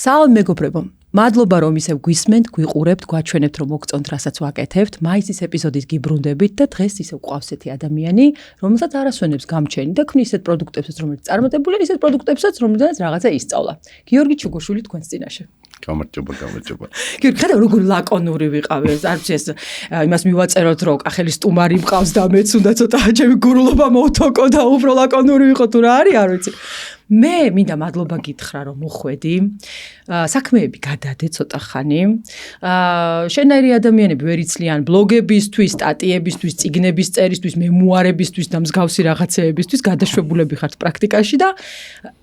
Საალ მეგობრებო, მადლობა რომ ისევ გვისმენთ, გვიყურებთ, გვაჩვენებთ რომ მოგწონთ რასაც ვაკეთებთ. მაისის ეპიზოდით გიბრუნდებით და დღეს ისევ გვყავს ერთი ადამიანი, რომელსაც არასვენებს გამჩენი და ქმნის ისეთ პროდუქტებსაც, რომელიც წარმატებულია, ისეთ პროდუქტებსაც, რომელთაც რაღაცა ისწავლა. გიორგი ჩუგოშვილი თქვენს წინაშე. გამარჯობა. გიორგი, ხედავ როგორ ლაკონური ვიყავი, არც ეს იმას მივაწეროთ რომ ახალი სტუმარი მყავს და მეც უნდა ცოტა ჩემი გურულობა მოვთოკო და უფრო ლაკონური ვიყო თუ რა არის, არ ვიცი. მე მინდა მადლობა გითხრა რომ მოხვედი. საქმეები გადადე ცოტა ხანი. შენაირი ადამიანები ვერ იცლიან ბლოგებისთვის, სტატიებისთვის, წიგნების წერისთვის, მემუარებისთვის და მსგავსი რაღაცეებისთვის გადაშვებულები ხართ პრაქტიკაში და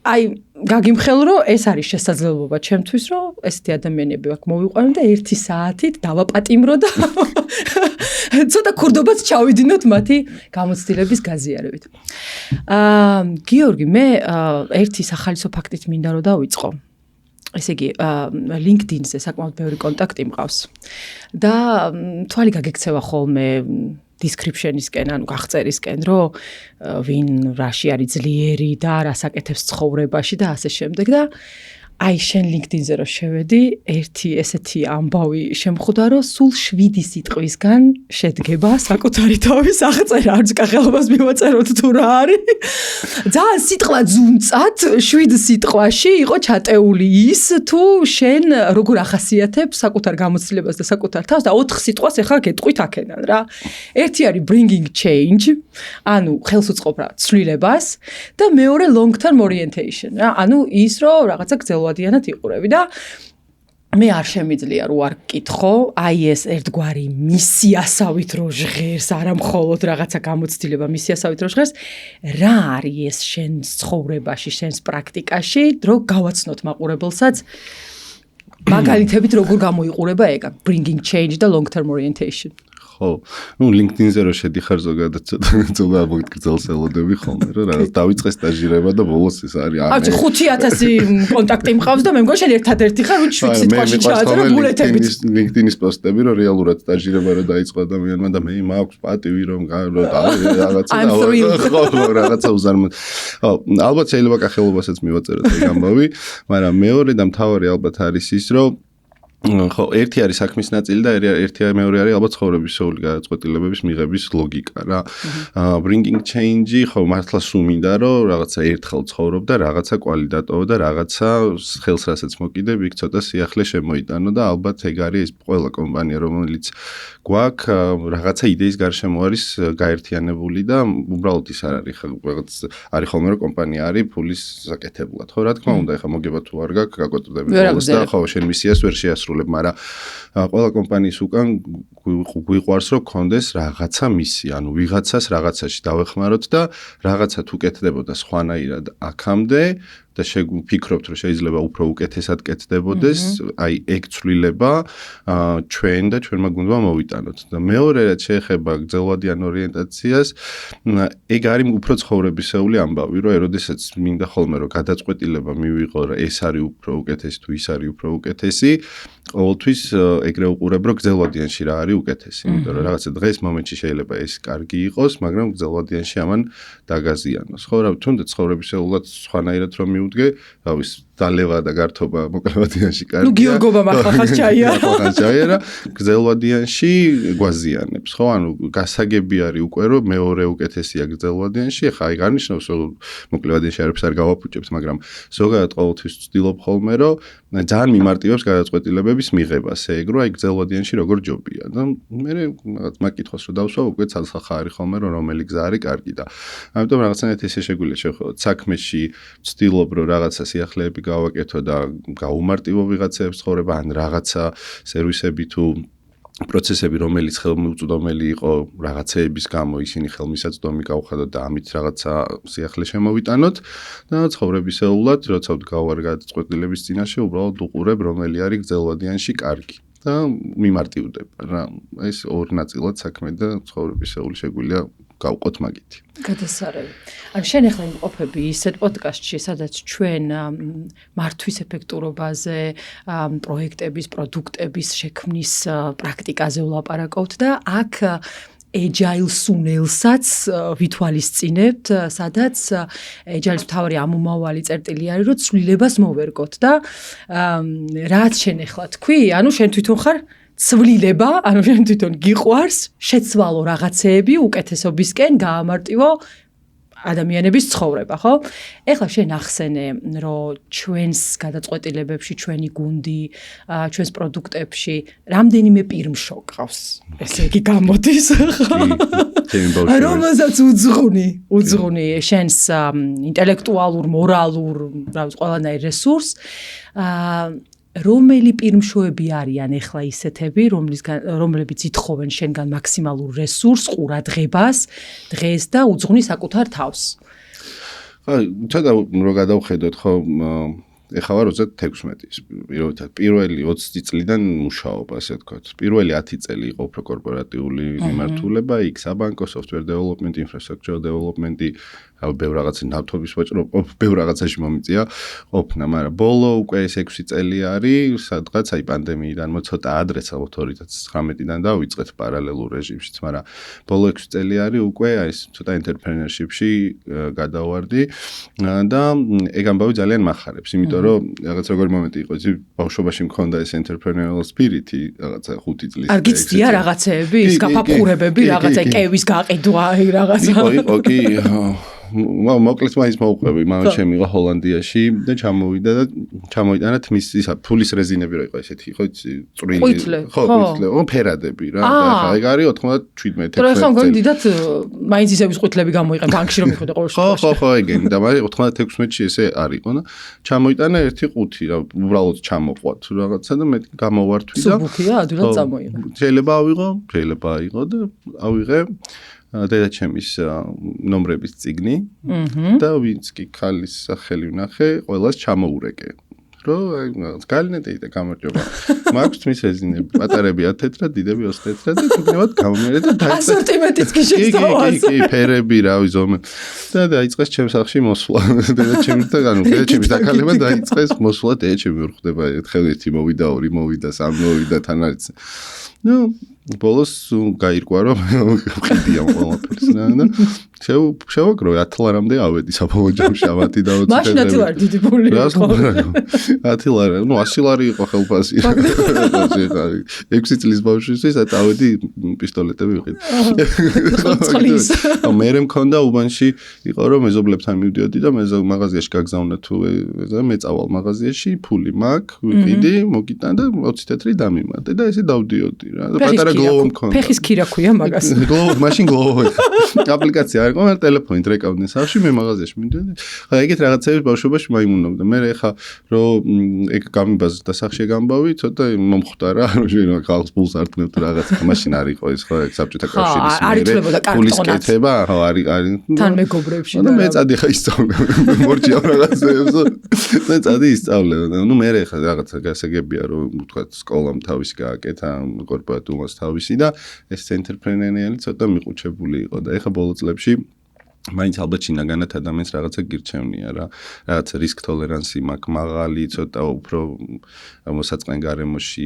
აი გაგიმხელ რომ ეს არის შესაძლებლობა ჩემთვის რომ ესეთი ადამიანები აქ მოვიყვანო და 1 საათით დავაპატიმრო და ცოტა ქურდობაც ჩავიდინოთ მათი გამოცდილების გაზიარებით. გიორგი, მე ერთი სახალისო ფაქტით მინდა რომ დავიწყო. ესე იგი, LinkedIn-ზე საკმაოდ ბევრი კონტაქტი მყავს. და თვალი გაგექცევა ხოლმე description-ისკენ, ანუ გახწერისკენ, რომ ვინ რაში არის ძლიერი და რას აკეთებს ცხოვრებაში და ასე შემდეგ და აი შენ LinkedIn-ზე რო შევედი, ერთი ესეთი ამბავი შემხვდა, რომ სულ 7 სიტყვისგან შედგება საკუთარი თავის აღწერა, არც კახელობას მივაწეროთ თუ რა არის. ძალიან სიტყვა ძუნწად 7 სიტყვაში იყო ჩატეული ის, თუ შენ როგორ ახასიათებ საკუთარ გამოცდილებას და საკუთარ თავს და 4 სიტყვას ახლა გეტყვით აქედან რა. ერთი არის bringing change, ანუ ხელს უწყობ რა ცვლილებას და მეორე long term orientation, რა. ანუ ის რომ რაღაცა გრძელვადიანად იყურები და მე არ შემიძლია რომ არ გკითხო, აი ეს ერთგვარი მისიასავით რო ჟღერს, არა მხოლოდ რაღაცა გამოცდილება მისიასავით რო ჟღერს, რა არის ეს შენ ცხოვრებაში, შენს პრაქტიკაში, რომ გავაცნოთ მაყურებელსაც მაგალითებით როგორ გამოიყურება ეგა, bringing change და long term orientation. ხო, LinkedIn-ზე რო შედიხარ ზოგადად ცოტა მოგგრძელს ელოდები ხოლმე, რომ რაღაც დავიწყე სტაჟირება და ბოლოს ეს არის აი 5000 კონტაქტი მყავს და მე მგონი შენ ერთადერთი ხარ, ვინც 7 სიტყვაში ჩააწერა ბულეტებით. LinkedIn-ის პოსტები რომ რეალურად სტაჟირება რო დაიწყო ადამიანმა და მე მაქვს პატივი რომ რაღაცა უზარმაზ. ხო, ალბათ შეიძლება კახელობასაც მივაწეროთ ეგ ამბავი, მაგრამ მეორე და მთავარი ალბათ არის ის, რომ ხო, ერთი არის საქმის ნაწილი და მეორე არის ალბათ ცხოვრებისეული გადაწყვეტილებების მიღების ლოგიკა რა. Bringing change, ხო, მართლა სულ მინდა რომ რაღაცა ერთხელ ცხოვრობ და რაღაცა კვალიდატოვო და რაღაცა ხელს რასაც მოკიდებ, იქ ცოტა სიახლე შემოიტანო და ალბათ ეგ არის ეს ყველა კომპანია, რომელიც გვაქვს რაღაცა იდეის გარშემო არის გაერთიანებული და უბრალოდ ის არ არის, რაღაც არის ხოლმე რომ კომპანია არის ფულის საკეთებლად, ხო, რა თქმა უნდა, ეხლა მოგება თუ არ გაქვს, გაკვეთდები ხოლმე და ხო, შენ მისიას ვერ შეასრულებ, მაგრამ ყველა კომპანიის უკან გვიყვარს რომ გქონდეს რაღაცა მისია, ანუ ვიღაცას რაღაცაში დავეხმაროთ და რაღაცა თუ კეთდებოდა სხვანაირად აქამდე და შეგფიქრობთ რომ შეიძლება უფრო უკეთესად კეთდებოდეს, აი ეგ ცვლილება ჩვენ და ჩვენმა გუნდმა მოვიტანოთ. და მეორე რაც შეეხება გრძელვადიან ორიენტაციას, ეგ არის უფრო ცხოვრებისეული ამბავი, რომ როდესაც მინდა ხოლმე რომ გადაწყვეტილება მივიღო, რომ ეს არის უფრო უკეთესი თუ ის არის უფრო უკეთესი, ყოველთვის ეგრე უყურებ რომ გრძელვადიანში რა არის უკეთესი, იმიტომ რომ რაღაცა დღეს მომენტში შეიძლება ეს კარგი იყოს, მაგრამ გრძელვადიანში ამან დაგაზიანოს. ხო, რა თუნდაც ცხოვრებისეულად სხვანაირად რომ მივდგე, რავის დალევა და გართობა მოკლევადიანში კარგია. ნუ გიორგობა მახახას ჩაია. ჩაია, გრძელვადიანში გვაზიანებს, ხო? ანუ გასაგები არის უკვე რომ მეორე უკეთესია გრძელვადიანში, ხა აი გარნიშნავს რომ მოკლევადიანში არაფერს არ გავაფუჭებთ, მაგრამ ზოგადად ყოველთვის ვცდილობ ხოლმე რომ ძალიან მიმარტივებს გადაწყვეტილებების მიღებას, ეგ რომ აი გრძელვადიანში როგორ ჯობია და მე რაღაც მაკითხოს რომ დავსვა, უკვე ცალსახა არის ხოლმე რომ რომელი გზა არის კარგი და ამიტომ რაღაცნაირად ესე შეგვიძლია შევხედოთ საქმეში ვცდილობ რომ რაღაცა სიახლეები გავაკეთო და გაუმარტივო ვიღაცებს ცხოვრება ან რაღაცა სერვისები თუ პროცესები რომელიც ხელმიუწვდომელი იყო რაღაცეების გამო ისინი ხელმისაწვდომი გავხადოთ და ამით რაღაცა სიახლე შემოვიტანოთ და ცხოვრებისეულად როცა ვდგავარ გადაწყვეტილების წინაშე უბრალოდ უყურებ რომელი არის გრძელვადიანში კარგი და მიმარტივდება რა ეს ორ ნაწილად საქმე და ცხოვრებისეული შეგვიძლია გავყოთ მაგითი. გადასარევი. ანუ შენ ახლა იმყოფები ისეთ პოდკასტში, სადაც ჩვენ მართვის ეფექტურობაზე, პროექტების, პროდუქტების შექმნის პრაქტიკაზე ვლაპარაკობთ და აქ agile სუნელსაც ვითვალისწინებთ, სადაც agile-ის მთავარი ამომავალი წერტილი არის, რომ ცვლილებას მოვერგოთ და რაც შენ ახლა თქვი, ანუ შენ თვითონ ხარ ცვლილება, ანუ შენ თვითონ გიყვარს შეცვალო რაღაცეები უკეთესობისკენ, გაამარტივო ადამიანების ცხოვრება, ხო? ეხლა შენ ახსენე, რომ ჩვენს გადაწყვეტილებებში, ჩვენი გუნდი, ჩვენს პროდუქტებში რამდენიმე პირმშო გყავს. ესე იგი გამოდის, ხო? რომელსაც უძღვნი შენს ინტელექტუალურ, მორალურ, რა ვიცი, ყველანაირ რესურსს, რომელი პირმშოები არიან ეხლა ისეთები, რომლებიც ითხოვენ შენგან მაქსიმალურ რესურსს, ყურადღებას დღეს და უძღვნი საკუთარ თავს. ცოტა რო გადავხედოთ, ხო, ეხლა ვარ 36-ის. პირველი 20 წლიდან მუშაობა, ასე ვთქვათ. პირველი 10 წელი იყო უფრო კორპორატიული მიმართულება, იქ საბანკო, software development, infrastructure development, ბევრ რაღაცა ნავთობის ვაჭრობა, ბევრ რაღაცაში მომიწია ყოფნა, მაგრამ ბოლო უკვე ეს 6 წელი არის, სადღაც აი პანდემიიდან ცოტა ადრე, ალბათ 2019-დან დავიწყეთ პარალელურ რეჟიმშიც, მაგრამ ბოლო 6 წელი არის უკვე აი ცოტა entrepreneurship-ში გადავარდი და ეგ ამბავი ძალიან მახარებს, იმიტომ რომ რაღაც როგორი მომენტი იყო, იცი, ბავშვობაში მქონდა ეს entrepreneurial spirit-ი, რაღაცა 5 წლის. არ გიცდია რაღაცეები, ის გაფაფხურებები, რაღაცა კევის გაყიდვა, რაღაცა. იყო, კი. მოკლედ მაინც მოვყვები, მაგრამ ჩემი იყო ჰოლანდიაში და ჩამოიტანა თმის ისა ფულის რეზინები რა იყო ესეთი, ხო, წვრილი. ხო, ყვითლე, ფერადები რა. და ხა ეგ არის 97-16. თორე ხომ გონი დიდად მაინც ისევ ყვითლები გამოიყენ ბანკში რომ მიხვიდე ყოველ შემთხვევაში. ხო, ეგენი და მაგრამ 96-16-ში ესე არ იყო და ჩამოიტანა ერთი ყუთი რა, უბრალოდ ჩამოყვათ რაღაცა და მე გამოვართვი და სუბუქია ადვილად წამოიღო. შეიძლება აიღო და ავიღე დედაჩემის ნომრების წიგნი და ვინც კი ქალის სახელი ვნახე, ყველას ჩამოურეკე. რომ გალინეტი და გამარჯობა. მაქვს თმის რეზინები, პატარები 10 თეთრად, დიდები 20 თეთრად და თუნდაც გამომერე და დაიწყე. ასორტიმენტიც კი შეცვალა. კი, ფერები, რავი, ზომე. და დაიწყეს ჩემს სახლში მოსვლა. დედაჩემის და ანუ დედაჩემის დაკალება დაიწყეს მოსვლა, დედაჩემი ვერ ხვდება, ერთხელ ერთი მოვიდა, ორი მოვიდა, სამი მოვიდა, თან არის. ნუ ბოლოს გაირკვა რომ ვყიდია ყველაფერს და შევაგროვე 10 ლარამდე ავედი საბოლოო ჯამში ავათი და 20 ლარი. მაშინ 10 ლარი დიდი პული იყო. 10 ლარი, ნუ 100 ლარი იყო ხელფასი. 6 წლის ბავშვისთვის ავედი პისტოლეტები ვიყიდე. მე მქონდა უბანში იყო რომ მეზობლებთან მივდიოდი და მაღაზიაში გაგზავნა თუ მე წავალ მაღაზიაში, ფული მაქვს, ვიყიდი, მოგიტან და 20 თეთრი დამიმატე და ესე დავდიოდი რა. პატარა გლოვო მქონდა. ფეხის ქირა ქვია მაგას. გლოვო, მაშინ გლოვო. აპლიკაცია არ იყო, მაგრამ ტელეფონით რეკავდნენ სახლში, მე მაღაზიაში მივდიოდი. ხა ეგეთ რაღაცები ბავშვობაში მაიმუნობდა. მე ეხა რომ ეგ გამიბაზრდა სახში გამბავი, ცოტა მომხვდა რა, რომ შეიძლება ხალხს ფულს არტყნებთ რაღაც. მაშინ არ იყო ეს ხო, საბჭოთა კავშირის არ ითვლებოდა ფულის კეთება, ხო, არის. თან მეგობრებში და მე წადი ხა ისწავლე. მორჩია რაღაცებს. და წადი ისწავლე. ნუ მე ხა რაღაცა გასაგებია რომ ვთქვათ სკოლამ თავისი გააკეთა, კორპორატულს თავისი და ეს entrepreneurial ცოტა მიყუჩებული იყო და ეხა ბოლო წლებში მაინც ალბათ შინაგანად ადამიანს რაღაცა გირჩევნია რა. რაღაცა risk tolerance მაქვს მაღალი, ცოტა უფრო მოსაწყენ გარემოში,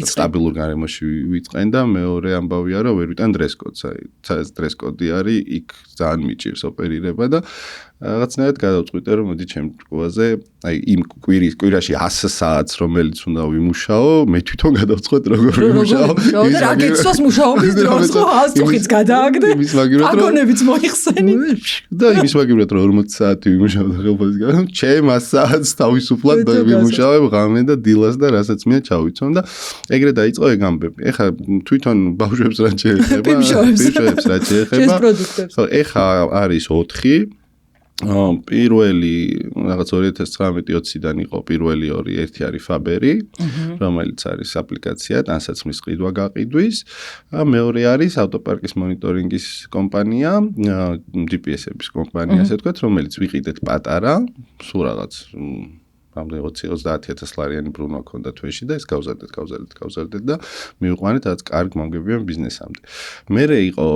სტაბილურ გარემოში ვიწყენ და მეორე ამბავია რომ ვერ ვიტან dress code-ს. აი, dress code-ი არის, იქ ძალიან მიჭირს ოპერირება და რაღაცნაირად გადავწყვიტე რომ მოდი ჩემ ჭკუაზე, აი იმ კვირაში 100 საათს რომელიც უნდა ვიმუშაო, მე თვითონ გადავწყვეტ როგორ ვიმუშაო. რა გეცოს მუშაობის დროს ხო 100 წუთიც გადააგდე. აგონებიც მოიხსენი. და იმის მაგივრად რომ 40 საათი ვიმუშაო და ხელფასი გავა, ჩემ 100 საათს თავისუფლად ვიმუშავებ ღამე და დილას და რასაც მე ჩავიცვამ და ეგრე დაიწყო ეგ ამბები. ეხა თვითონ ბავშვებს რა შეეხება? ბავშვებს რა შეეხება? ხო, ეხა არის 4 პირველი რაღაც 2019-20-დან იყო პირველი ორი, ერთი არის Faberi, რომელიც არის აპლიკაცია ტანსაცმლის ყიდვა გაყიდვის, მეორე არის ავტოპარკის მონიტორინგის კომპანია, GPS-ების კომპანია, ასე ვთქვათ, რომელიც ვიყიდეთ პატარა, სულ რაღაც რამდენი 20-30,000 ლარიანი ბრუნვა ჰქონდა თვეში და ეს გავზარდეთ და მივიყვანეთ რაც კარგ მომგებიან ბიზნესამდე. მერე იყო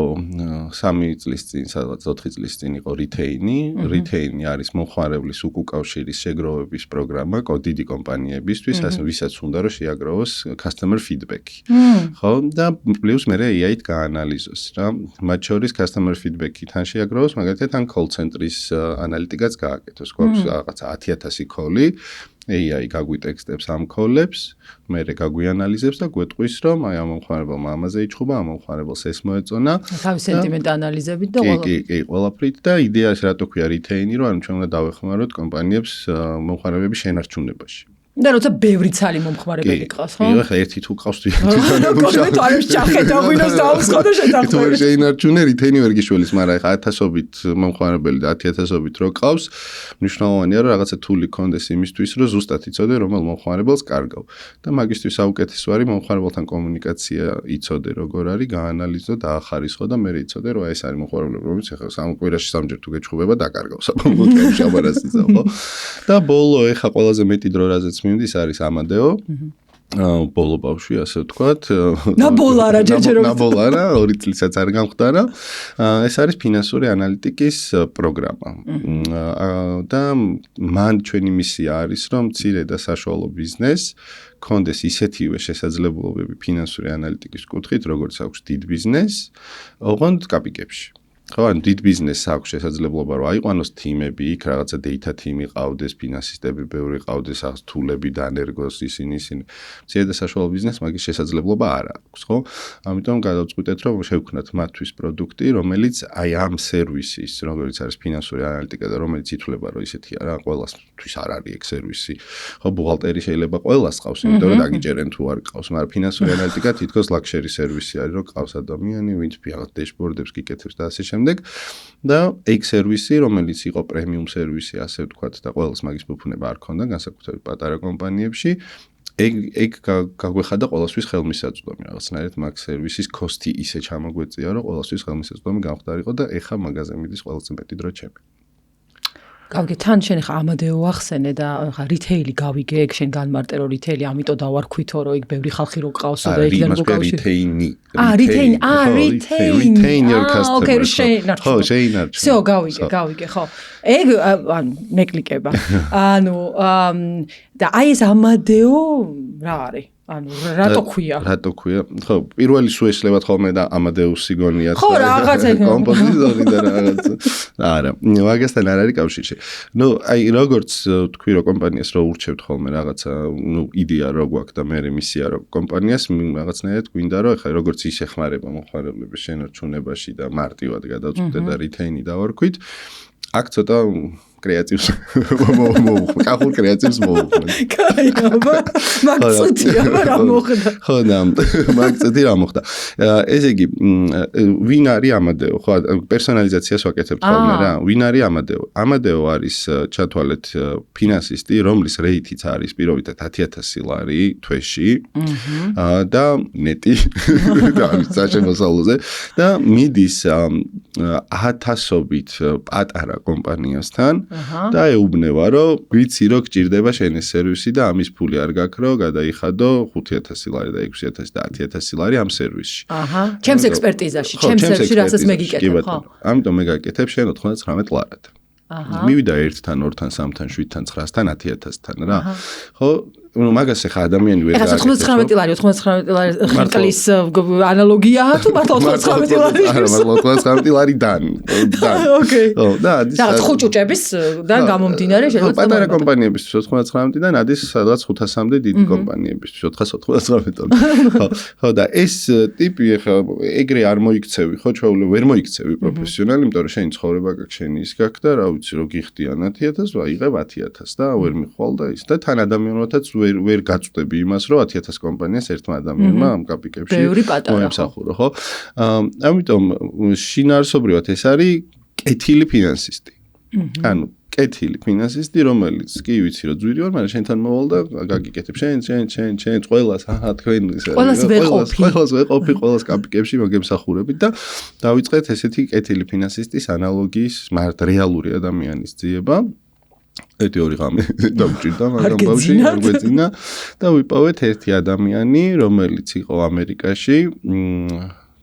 3 წლის წინ, სადღაც 4 წლის წინ იყო რითეინი. რითეინი არის მომხმარებლის უკავშირის შეგროვების პროგრამა დიდი კომპანიებისთვის, ასე ვისაც უნდა რომ შეაგროვოს customer feedback-ი. ხო, და პლუს მერე AI-ით გაანალიზოს რა. მათ შორის customer feedback-ი თან შეაგროვოს, მაგალითად ან call center-ის ანალიტიკაც გააკეთოს. გვაქვს რაღაცა 10,000 call-ი, AI გაგვიტექსტებს ამ call-ებს, მერე გაგვიანალიზებს და გვეტყვის, რომ აი ამ მომხმარებელმა ამაზე იჩხუბა, ამ მომხმარებელს ეს მოეწონა. თავის სენტიმენტ ანალიზებით და კი, ყველაფრით და იდეა რატო ქვია რითეინი, რომ ჩვენ უნდა დავეხმაროთ კომპანიებს მომხმარებლების შენარჩუნებაში. და როცა ბევრი ცალი მომხმარებელი ყავს, ხო? ეხლა ერთი თუ ყავს კომენტარებში ჩახედა ვინოს დაუსხოდა შეთანხმება. თუ შეინარჩუნე რითეინი ვერ გიშველის, მაგრამ ეხლა 1000-ობით მომხმარებელი და 10,000-ობით რო ყავს, მნიშვნელოვანია რომ რაღაცა თული კონდეს იმისთვის, რომ ზუსტად იცოდე რომელ მომხმარებელს კარგავ. და მაგისტვის საუკეთესო არის მომხმარებელთან კომუნიკაცია იცოდე როგორ არის, გაანალიზო, დაახარისხო და მე იცოდე რომ ეს არის მომხმარებელი, რომელიც ეხლა კვირაში 3 ჯერ თუ გეჩხუბება დაკარგავს აპოლოგიას შაბარასიძე, ხო? და ბოლო ეხლა ყველაზე მეტი დრო რაზეც მინდის არის ამადეო. ბოლო ბავშვი ასე ვთქვათ. ნაბოლა რა ჯერჯერობით. ნაბოლა რა 2 წლიცაც არ გამხდარა. ეს არის ფინანსური ანალიტიკის პროგრამა. და მან ჩვენი მისია არის რომ მცირე და საშუალო ბიზნესს კონდეს ისეთივე შესაძლებლობები ფინანსური ანალიტიკის კუთხით, როგორც აქვს დიდ ბიზნესს, ოღონდ კაპიკებში. ხო, ან დიდ ბიზნესს აქვს შესაძლებლობა რომ აიყვანოს თიმები, იქ რაღაცა data team-ი ყავდეს, ფინანსისტები ბევრი ყავდეს, თულები დანერგოს ისინი. მცირე და საშუალო ბიზნესს მაგის შესაძლებლობა არ აქვს, ხო? ამიტომ გადავწყვიტეთ რომ შევქმნათ მათთვის პროდუქტი, რომელიც აი ამ სერვისის, როგორც არის ფინანსური ანალიტიკა და რომელიც ითვლება რომ ისეთი არა, ყველასთვის არ არის ეგ სერვისი. ხო, ბუღალტერი შეიძლება ყველას ყავს, იმიტომ რომ დაგიჭერენ თუ არ ყავს, მაგრამ ფინანსური ანალიტიკა თითქოს ლაქშერი სერვისი არის, რომ ყავს ადამიანი, ვინც ფინანსურ დეშბორდებს გიკეთებს და ასე და ეგ სერვისი, რომელიც იყო პრემიუმ სერვისი, ასე ვთქვათ, და ყველას მაგის მოფუნება არ ქონდა, განსაკუთრებით პატარა კომპანიებში, ეგ გაგვეხადა ყველასთვის ხელმისაწვდომი, რაღაცნაირად მაგ სერვისის კოსტი ისე ჩამოგვეწია, რომ ყველასთვის ხელმისაწვდომი გამხდარიყო და ეხა მაგაზე მიდის ყველაზე მეტი დრო ჩემი. გავიგე, თან შენ ხა ამადეო ახსენე და ხა რითეილი გავიგე, ეგ შენ განმარტე რომ რითეილი, ამიტომ დავარქვითო რომ იქ ბევრი ხალხი რო ყავს და ეგ დაგო კავშირი. რითეინი. რითეინი. ოკეი, ხო, შეინარჩუნე. всё, გავიგე, ხო. ეგ ანუ მეკლიკება. ანუ და აი ეს ამადეო რა არის? ანუ რატო ქვია? ხო, პირველი შეესლებათ ხოლმე და ამადეუსი გონიათ. ხო, რაღაცა კომპოზიტორი და რაღაცა. არა, მაგასთან არ არის კავშირი. ნუ აი როგორც თქვი რომ კომპანიას რო ურჩევთ ხოლმე რაღაცა, ნუ იდეა რო გვაქვს და მე მისია რო კომპანიას რაღაცნაირად გვინდა რომ ახლა როგორც ის ეხმარება მომხმარებლების შენარჩუნებაში და მარტივად გადავწყვეტე და რითეინი დავარქვით. აქ ცოტა კრეატივს მოვუხმო, კახურ კრეატივს მოვუხმო. კაი, აბა, მაგწუთია რა მოხდა. ხო, მაგწუთი რა მოხდა. ესე იგი, ვინ არის ამადეო? ხო, პერსონალიზაციას ვაკეთებთ ხოლმე რა. ვინ არის ამადეო? ამადეო არის ჩათვალეთ ფინანსისტი, რომლის რეიტიც არის პირობითად 10,000 ლარი თვეში. და ნეტი და საშემოსავლოზე და მიდის 1000-ობით პატარა კომპანიასთან. და ეუბნება რომ ვიცი რომ გჭირდება შენი სერვისი და ამის ფული არ გაქვს რომ გადაიხადო 5,000 ლარი და 6,000 და 10,000 ლარი ამ სერვისში. ჩემს ექსპერტიზაში, ჩემს სერვისში რასაც მე გიკეთებ, ხო? ამიტომ მე გაკეთებ შენ 99 ლარად. მივიდა 1-თან, 2-თან, 3-თან, 7-თან, 9-თან, 10,000-თან რა. ხო, ну მაგას ახლა ადამიანი ვერ გააკეთებს. 99 ლარი, 99 ლარი ხილკლის ანალოგიაა თუ მართლა 99 ლარი? არა, მართლა 99 ლარი დან. ოკეი. ხო, და ადის ხუჭუჭების და გამომდინარე შეიძლება პატარა კომპანიებისთვის 99-დან ადის სადღაც 500-მდე დიდი კომპანიებისთვის 499. ხო, და ეს ტიპი ახლა ეგრე არ მოიქცევი, ხო, ჩვეულებრივ ვერ მოიქცევი პროფესიონალი, იმიტომ რომ შენი ცხოვრება გაქვს, შენი ის გაქვს და რა ვიცი, რომ გიხდიან 10,000, ვაიღებ 10,000 და ვერ მიხვალ და ის და თან ადამიანთაც ვერ გაწვდები იმას, რომ 10,000 კომპანიას ერთმა ადამიანმა ამ კაპიკებში მოემსახურო, ხო? ამიტომ შინაარსობრივად ეს არის კეთილი ფინანსისტი. ანუ კეთილი ფინანსისტი, რომელიც კი ვიცი რომ ძვირი ვარ, მაგრამ შენთან მოვალ და გაგიკეთებ შენ ყველას, თქვენ ყველას ვეყოფი, ყველას კაპიკებში მოგემსახურებით და დავიწყეთ ესეთი კეთილი ფინანსისტის ანალოგიის, მაგრამ რეალური ადამიანის ძიება. ერთი ორი ღამე დავჭირდა მაგრამ ბავშვი არ გვეძინა და ვიპოვეთ ერთი ადამიანი რომელიც იყო ამერიკაში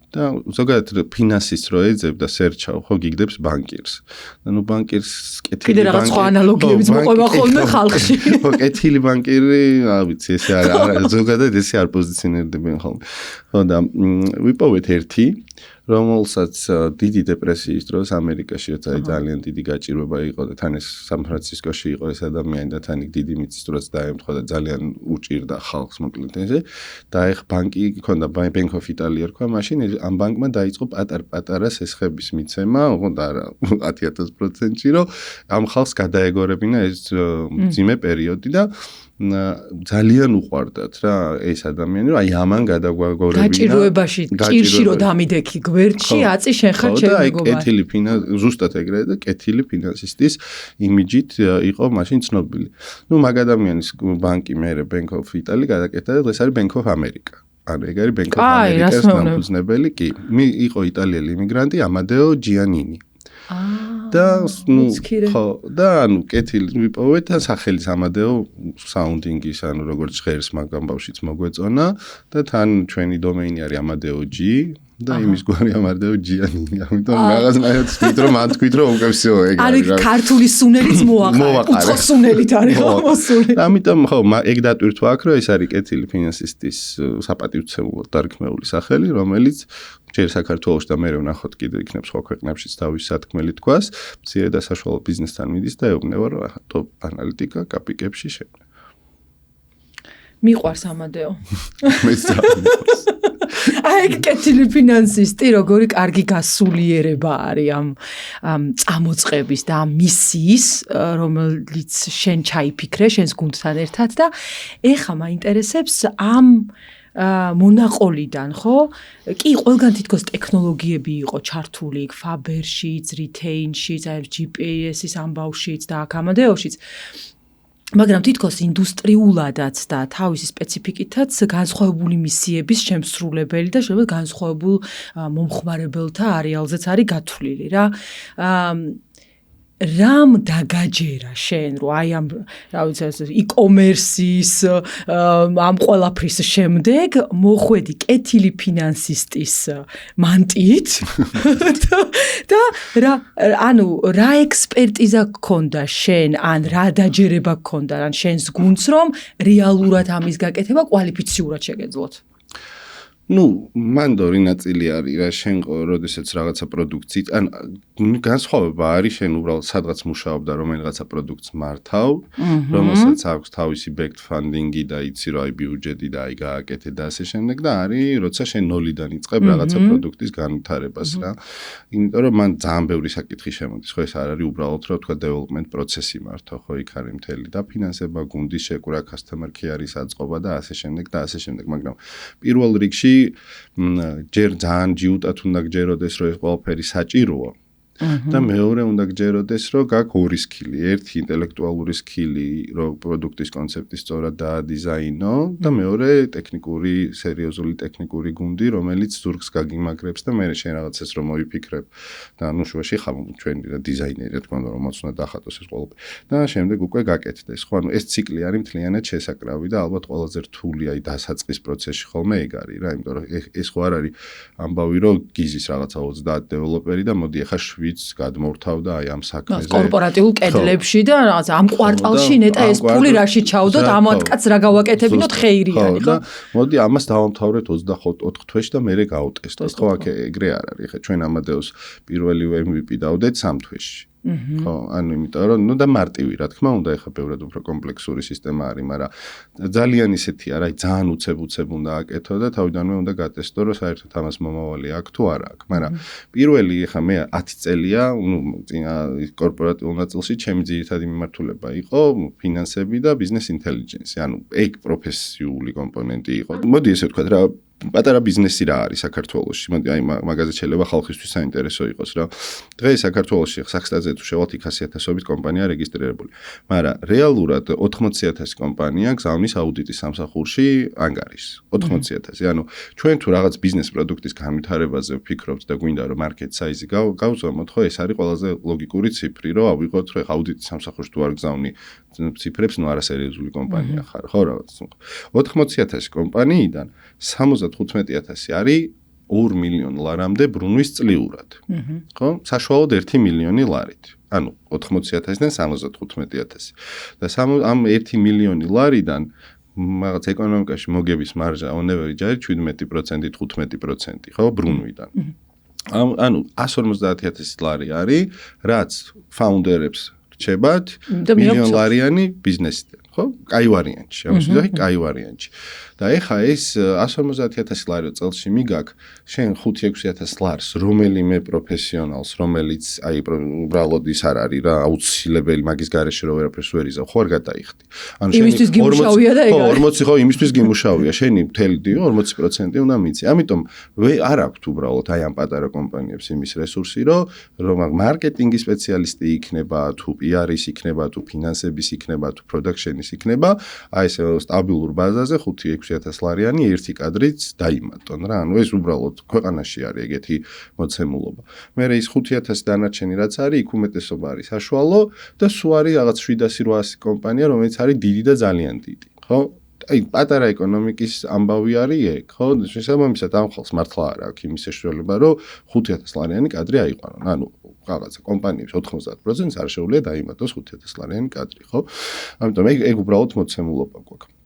და ზოგადად ფინანსის რო ეძებდა სერჩავ ხო გიგდებს ბანკირს და ნუ ბანკირს კიდე რაღაც სხვა ანალოგიებიც მოყვება ხოლმე ხალხში ხო კეთილი ბანკირი არ ვიცი ესე არ ზოგადად ესე არ პოზიციონირდებიან ხოლმე ხო და ვიპოვეთ ერთი რომელსაც დიდი დეპრესიის დროს ამერიკაში ძალიან დიდი გაჭირვება იყო და თან ეს სან-ფრანცისკოში იყო ეს ადამიანი და თან დიდი მიწის დროს დაემთხვა და ძალიან უჭირდა ხალხს მოკლედ ესე და ეხ ბანკი ქონდა Bank of Italy რქვა მაშინ ამ ბანკმა დაიწყო პატარ-პატარა სესხების მიცემა ოღონდ არა 10,000%-ში რომ ამ ხალხს გადაეგორებინა ეს მძიმე პერიოდი და ძალიან უყვარდათ რა ეს ადამიანი რომ აი ამან გადაგვაგორებინა გაჭიროებაში ჭირში რომ დამიდექი გვერდში აწი შენ ხარ ჩემი მეგობარი კეთილი ზუსტად ეგრე და კეთილი ფინანსისტის იმიჯით იყო მაშინ ცნობილი ნუ მაგ ადამიანის ბანკი მერე Bank of Italy გადაკეთდა და დღეს არის Bank of America ანუ ეგ არის Bank of America-ს დამფუძნებელი კი იყო იტალიელი იმიგრანტი ამადეო ჯიანინი და ნუ ხო და ნუ კეთილი ვიპოვეთ და სახელის ამადეო საუნდინგის ანუ როგორც ჟღერს მაგამ ბავშვიც მოგვეწონა და თან ჩვენი დომეინი არის amadeoG და იმის გვარი ამადეო ჯიანინი ამიტომ რაღაცნაირად ვთქვით რომ ან თქვით რომ უკვე всё ეგ არის ქართული სუნელიც მოაყარა უცხო სუნელით არის მოსული ამიტომ ხო ეგ დატვირთვა აქ რომ ეს არის კეთილი ფინანსისტის საპატივცემულოდ დარქმეული სახელი რომელიც ჯერ საქართველოში და მე ვნახოთ კიდე იქნებ სხვა ქვეყნებშიც თავის სათქმელი თქვას მცირე და საშუალო ბიზნესთან მიდის და ეუბნება რომ ტოპ ანალიტიკა კაპიკებში შექმნა მიყვარს ამადეო მეც აი კეთილი ფინანსისტი როგორი კარგი გასულიერება არის ამ წამოწყების და ამ მისიის რომელიც შენ ჩაიფიქრე შენს გუნდთან ერთად და ეხა მაინტერესებს ამ მონაყოლიდან ხო კი ყველგან თითქოს ტექნოლოგიები იყო ჩართული ფაბერშიც რითეინშიც აი GPS-ის ამბავშიც და აქ ამადეოშიც მაგრამ თითქოს ინდუსტრიულადაც და თავისი სპეციფიკითაც განსხვავებული მისიების შემსრულებელი და შეიძლება განსხვავებულ მომხმარებელთა არეალზეც არის გათვლილი რა რამ დაგაჯერა შენ რომ აი ამ რა ვიცი e-commerce-ის ამ ყველაფრის შემდეგ მოხვედი კეთილი ფინანსისტის მანტიით და რა ანუ რა ექსპერტიზა გქონდა შენ ან რა დაჯერება გქონდა ან შენს გუნდს რომ რეალურად ამის გაკეთება კვალიფიციურად შეგეძლოთ ნუ მანდორი ნაწილი არის რა შენ როდესაც რაღაცა პროდუქციით ან განსხვავება არის შენ უბრალოდ სადღაც მუშაობ და რომელიღაცა პროდუქტს მართავ რომელსაც აქვს თავისი backed funding-ი და იცი რომ აი ბიუჯეტი და აი გააკეთე და ასე შემდეგ და არის როცა შენ ნოლიდან იწყებ რაღაცა პროდუქტის განვითარებას რა იმიტომ რომ მან ძალიან ბევრი საკითხი შემოდის ხო ეს არ არის უბრალოდ რომ თქვა development პროცესი მართო ხო იქ არის მთელი და ფინანსება გუნდის შეკვრა customer care-ის აწყობა და ასე შემდეგ და ასე შემდეგ მაგრამ პირველ რიგში ჯერ ძალიან ჯიუტად უნდა გჯეროდეს რომ ეს ყველაფერი საჭიროა და მეორე უნდა გჯეროდეს რომ გაქვს ორი სკილი ერთი ინტელექტუალური სკილი რომ პროდუქტის კონცეფტი სწორად დაადიზაინო და მეორე ტექნიკური სერიოზული ტექნიკური გუნდი რომელიც ზურგს გაგიმაგრებს და მე შენ რაღაცას რომ მოიფიქრებ და ნუ შუაში ხარ ჩვენი დიზაინერი თქმა უნდა რომელსაც უნდა დახატოს ეს ყველაფერი და შემდეგ უკვე გაკეთდეს ხო ანუ ეს ციკლი არის მთლიანად შესაკრავი და ალბათ ყველაზე რთული აი დასაწყის პროცესში ხოლმე ეგ არის რა იმიტომ რომ ეს ხო არ არის ამბავი რომ გიზის რაღაცა 30 დეველოპერი და მოდი ახლა გადმორთავ და აი ამ საქმეზე კორპორატიულ კედლებში და რაღაც ამ კვარტალში ნეტა ეს ფული რაში ჩავდოთ ამათ კაც რა გავაკეთებინოთ ხეირიანი ხო მოდი ამას დავამთავრეთ 24 თვეში და მერე გავუტესტოთ ხო აქ ეგრე არ არის ხე ჩვენ ამადეოს პირველი MVP დავდეთ 3 თვეში ხო ანუ იმიტომ რომ ნუ და მარტივი რა თქმა უნდა ეხა ბევრად უფრო კომპლექსური სისტემა არის მაგრამ ძალიან ისეთი არა აი ძალიან უცებ უნდა აკეთო და თავიდანვე უნდა გატესტო რომ საერთოდ ამას მომავალი აქვს თუ არა აქვს მაგრამ პირველი ეხა მე 10 წელია ნუ წინა კორპორატიულ ნაწილში ჩემი ძირითადი მიმართულება იყო ფინანსები და ბიზნეს ინტელიგენსი ანუ ეგ პროფესიული კომპონენტი იყო მოდი ესე ვთქვა რა პატარა ბიზნესი რა არის საქართველოში. აი მაგაზე შეიძლება ხალხისთვის საინტერესო იყოს რა. დღეს საქართველოში სახსტაზე თუ შევალთ 100,000-ობით კომპანია რეგისტრირებული. მაგრამ რეალურად 80,000 კომპანია გზავნის აუდიტის სამსახურში ანგარიშს. 80,000. ანუ ჩვენ თუ რაღაც ბიზნეს პროდუქტის განვითარებაზე ვფიქრობთ და გვინდა რომ მარკეტ საიზი გავზომოთ, ხო ეს არის ყველაზე ლოგიკური ციფრი, რომ ავიღოთ რომ აუდიტის სამსახურში თუ არ გზავნი ციფრებს, ნუ არასერიოზული კომპანია ხარ, ხო რაღაც. 80,000 კომპანიიდან 75,000 არის 2 მილიონ ლარამდე ბრუნვის წლიურად. ხო? საშუალოდ 1 მილიონი ლარით. ანუ 80,000-დან 75,000. და ამ 1 მილიონი ლარიდან რაღაც ეკონომიკაში მოგების მარჟა on average არის 17%, 15%, ხო, ბრუნვიდან. ანუ 150,000 ლარი არის, რაც ფაუნდერებს რჩებათ მილიონ ლარიანი ბიზნესიდან, ხო? კაი ვარიანტში, ამას ვიზახი კაი ვარიანტში. და ეხა ეს 150,000 ლარი წელში მიგაქ, შენ 5-6,000 ლარს რომელიმე პროფესიონალს, რომელიც აი უბრალოდ ის არ არის რა, აუცილებელი მაგის გარეშე რო ვერაფერს ვერ იზავ, ხო არ გადაიხდი. ანუ შენ იმისთვის გიმუშავია და ეგ 40 ხო იმისთვის გიმუშავია, შენი მთელი 40% უნდა მიცი. ამიტომ არ აქვთ უბრალოდ აი ამ პატარა კომპანიებს იმის რესურსი, რომ მარკეტინგის სპეციალისტი იქნება, თუ PR-ის იქნება, თუ ფინანსების იქნება, თუ პროდაქშენის იქნება, აი ეს სტაბილურ ბაზაზე 5-6,000 ლარიანი ერთი კადრიც დაიმატონ რა. ანუ ეს უბრალოდ ქვეყანაში არის ეგეთი მოცემულობა. მე ის 5,000 დანარჩენი რაც არის, იქ უმეტესობა არის საშუალო და სულ არის რაღაც 700-800 კომპანია, რომელიც არის დიდი და ძალიან დიდი, ხო? აი პატარა ეკონომიკის ამბავი არის ეგ, ხო? შესაბამისად ამ ხალხს მართლა არ აქვს იმის საშუალება, რომ 5,000 ლარიანი კადრი აიყვანონ. ანუ რაღაცა კომპანიებს 90% არ შეუძლია დაიმატოს 5,000 ლარიანი კადრი, ხო? ამიტომ ეგ უბრალოდ მოცემულობა გვაქვს.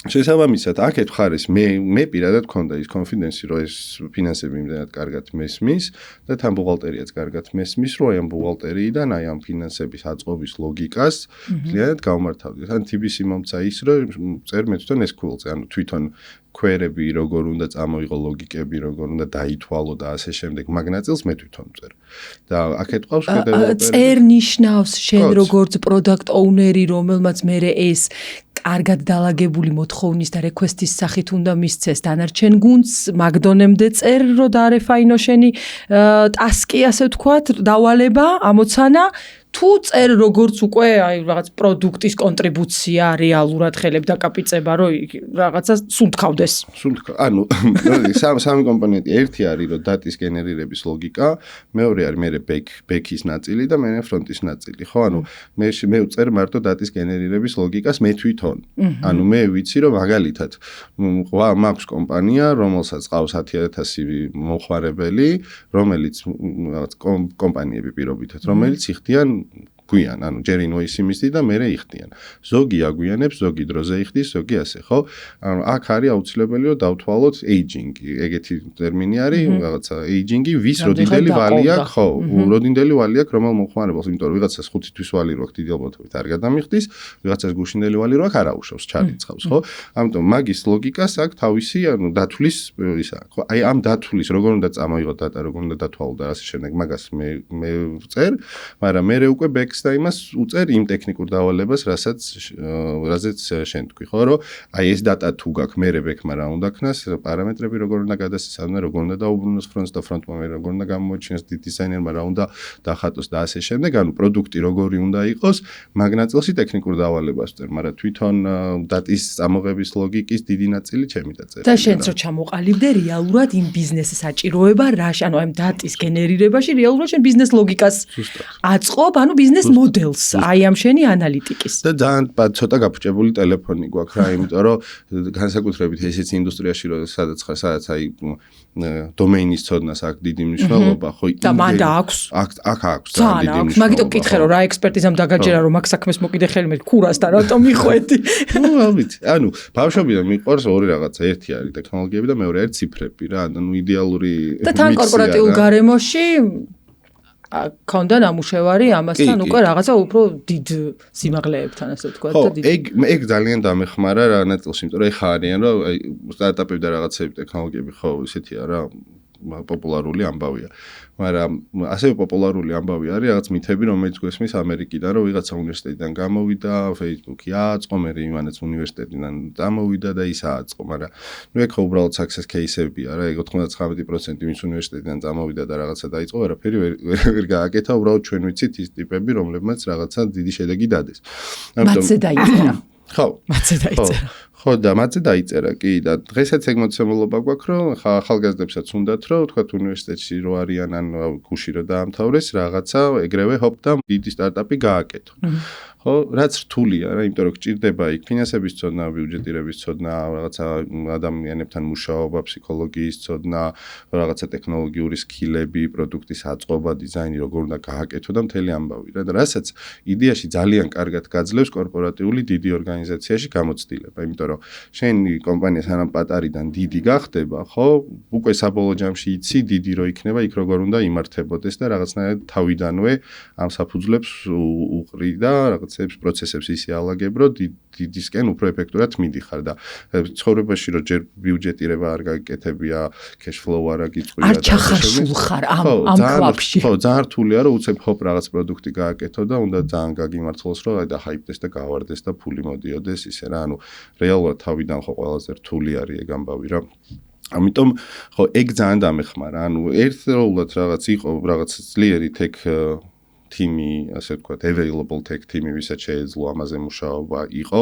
შესაბამისად, აქეთ ხარ ეს მე პირადად მქონდა ის კონფიდენსი, რომ ეს ფინანსები იმდენად კარგად მესმის და თან ბუღალტერიაც კარგად მესმის, რომ აი ამ ბუღალტერიიდან აი ამ ფინანსების აწყობის ლოგიკას ძალიან გავმართავდი. თან TBC მომცა ის, რომ წერ მე თვითონ SQL-ზე, ანუ თვითონ query-ები როგორ უნდა წამოიღო, ლოგიკები როგორ უნდა დაითვალო და ასე შემდეგ, მაგ ნაწილს მე თვითონ წერ. და აქეთ ყავს დეველოპერი. წერ ნიშნავს შენ როგორც product owner-ი, რომელმაც მე ეს კარგად დალაგებული მოთხოვნის და request-ის სახით უნდა მისცეს დანარჩენ გუნდს, მაგდონემდე წერ რო დაარეფაინო შენი ტასკი, ასე ვთქვათ, დავალება, ამოცანა თუ წერ როგორც უკვე აი რაღაც პროდუქტის კონტრიბუცია რეალურად ხელებ დაკაპიწება, რომ რაღაცა სუნთქავდეს. ანუ სამი კომპონენტი, ერთი არის რომ დატის გენერირების ლოგიკა, მეორე არის მე ბექის ნაწილი და მე ფრონტის ნაწილი, ხო? ანუ მე ვწერ მარტო დატის გენერირების ლოგიკას მე თვითონ. ანუ მე ვიცი რომ მაგალითად მაქვს კომპანია, რომელსაც ყავს 10,000 მოხმარებელი, რომელიც რაღაც კომპანიები პირობითად, რომელიც იხდიან გვიან, ანუ ჯერ ინვოისი მისდი და მერე იხდიან. ზოგი აგვიანებს, ზოგი დროზე იხდის, ზოგი ასე, ხო? ანუ აქ არის აუცილებელი რომ დავთვალოთ aging-ი, ეგეთი ტერმინი არის, რაღაცა aging-ი, ვის როდინდელი ვალი აქვს, ხო? როდინდელი ვალი აქვს, რომელ მოხმარებელს, იმიტომ რომ ვიღაცას 5 თვის ვალი რო აქვს, დიდი ალბათობით არ გადამიხდის, ვიღაცას გუშინდელი ვალი რო აქვს, არ აუშავს, ჩარიცხავს, ხო? ამიტომ მაგის ლოგიკას აქვს თავისი, ანუ დათვლის ისა, ხო? აი ამ დათვლის როგორ უნდა წამოიღო დატა, როგორ უნდა დათვალო და ასე შემდეგ, მაგას მე ვწერ, მაგრამ მე უკვე back და იმას უწერ იმ ტექნიკურ დავალებას, რაზეც შენ თქვი, ხო, რომ აი ეს დატა თუ გაქვს, მე ბექმა რა უნდა ქნას, პარამეტრები როგორ უნდა გადასცემდეს, როგორ უნდა დაუბრუნოს ფრონტს და ფრონტმა როგორ უნდა გამოჩინოს დიზაინერმა რა უნდა დახატოს და ასე შემდეგ, ანუ პროდუქტი როგორი უნდა იყოს, მაგ ნაწილში ტექნიკურ დავალებას ვწერ, მაგრამ თვითონ დატის წამოღების ლოგიკის დიდი ნაწილი ჩემი დაწერა. და შენც რო ჩამოყალიბდე რეალურად იმ ბიზნესის საჭიროება, ანუ ამ დატის გენერირებაში რეალურად შენ ბიზნეს ლოგიკას აწყობ, ანუ ბიზნეს მოდელს, აი ამ შენი ანალიტიკის. და ძალიან ცოტა გაფუჭებული ტელეფონი გვაქვს რა, იმიტომ რომ განსაკუთრებით ესეც ინდუსტრიაში რომ სადაც აი დომეინის ცოდნას აქვს დიდი მნიშვნელობა, ხო? და მანდა აქვს. აქ აქვს ძალიან დიდი მნიშვნელობა. მაგიტომ კითხე რომ რა ექსპერტიზამ დაგაჯერა რომ მაგ საქმეს მოკიდე ხელი მე ქურასთან რატომ მიხვედი? ნუ ვიცი, ანუ ბავშვობიდან მიყვარს ორი რაღაცა, ერთი არის ტექნოლოგიები და მეორე არის ციფრები რა, ანუ იდეალური და თან კორპორატიულ გარემოში ქონდა ნამუშევარი ამასთან უკვე რაღაცა უფრო დიდ სიმაღლეებთან ასე ვთქვათ და დიდი. ეგ ძალიან დამეხმარა რა ნაწილში, იმიტომ რომ ეხა არიან რომ აი სტარტაპები და რაღაცები ტექნოლოგიები ხო ისეთია რა პოპულარული ამბავია. მაგრამ ასევე პოპულარული ამბავი არის რაღაც მითები, რომელიც გვესმის ამერიკიდან, რომ ვიღაცა უნივერსიტეტიდან გამოვიდა, Facebook-ი აწყო, მე იმანაც უნივერსიტეტიდან წამოვიდა და ის აწყო, მაგრამ ნუ ეგ ხო უბრალოდ success case-ებია რა, ეგ 99% ვინც უნივერსიტეტიდან წამოვიდა და რაღაცა დაიწყო, ვერაფერი ვერ გააკეთა, უბრალოდ ჩვენ ვიცით ის ტიპები, რომლებმაც რაღაცა დიდი შედეგი დადეს. მათზე დაიწერა. ხო, მათზე დაიწერა. ხო და მათზე დაიწერა კი და დღესაც ეგ მოცემულობა გვაქვს რომ ახალგაზრდებსაც უნდათ რომ თქვა უნივერსიტეტში რო არიან ან გუში რო დაამთავრეს რაღაცა ეგრევე ჰოპ და დიდი სტარტაპი გააკეთონ. ხო, რაც რთულია რა, იმიტომ რომ გჭირდება იქ ფინანსების ცოდნა, ბიუჯეტირების ცოდნა, რაღაცა ადამიანებთან მუშაობა, ფსიქოლოგიის ცოდნა, რაღაცა ტექნოლოგიური სკილები, პროდუქტის აწყობა, დიზაინი როგორ უნდა გააკეთო და მთელი ამბავი რა. და რასაც იდეაში ძალიან კარგად გაძლევს კორპორატიული დიდი ორგანიზაციაში გამოცდილება, იმიტომ რომ შენი კომპანია სანამ პატარიდან დიდი გახდება, ხო, უკვე საბოლოო ჯამში იცი დიდი რო იქნება, იქ როგორ უნდა იმართებოდეს და რაღაცნაირად თავიდანვე ამ საფუძვლებს უყრი და პროცესებს ისე ალაგებ, რომ დიდისკენ უფრო ეფექტურად მიდიხარ და ცხოვრებაში რომ ჯერ ბიუჯეტირება არ გაკეთებია, cash flow არ აგიწყვია და არ ჩახარშულ ხარ ამ კლუბში. ხო, ძალიან რთულია რომ უცებ ჰოპ რაღაც პროდუქტი გააკეთო და უნდა ძალიან გაგიმართლოს რომ აი და ჰაიპდეს და გავარდეს და ფული მოდიოდეს ისე რა, ანუ რეალურად თავიდან ხო ყველაზე რთული არის ეგ ამბავი რა. ამიტომ ხო ეგ ძალიან დამეხმარა, ანუ ერთდროულად რაღაც იყო რაღაც ძლიერი tech team-ი, ასე ვთქვათ, available tech team-ი, ვისაც შეეძლო ამაზე მუშაობა იყო,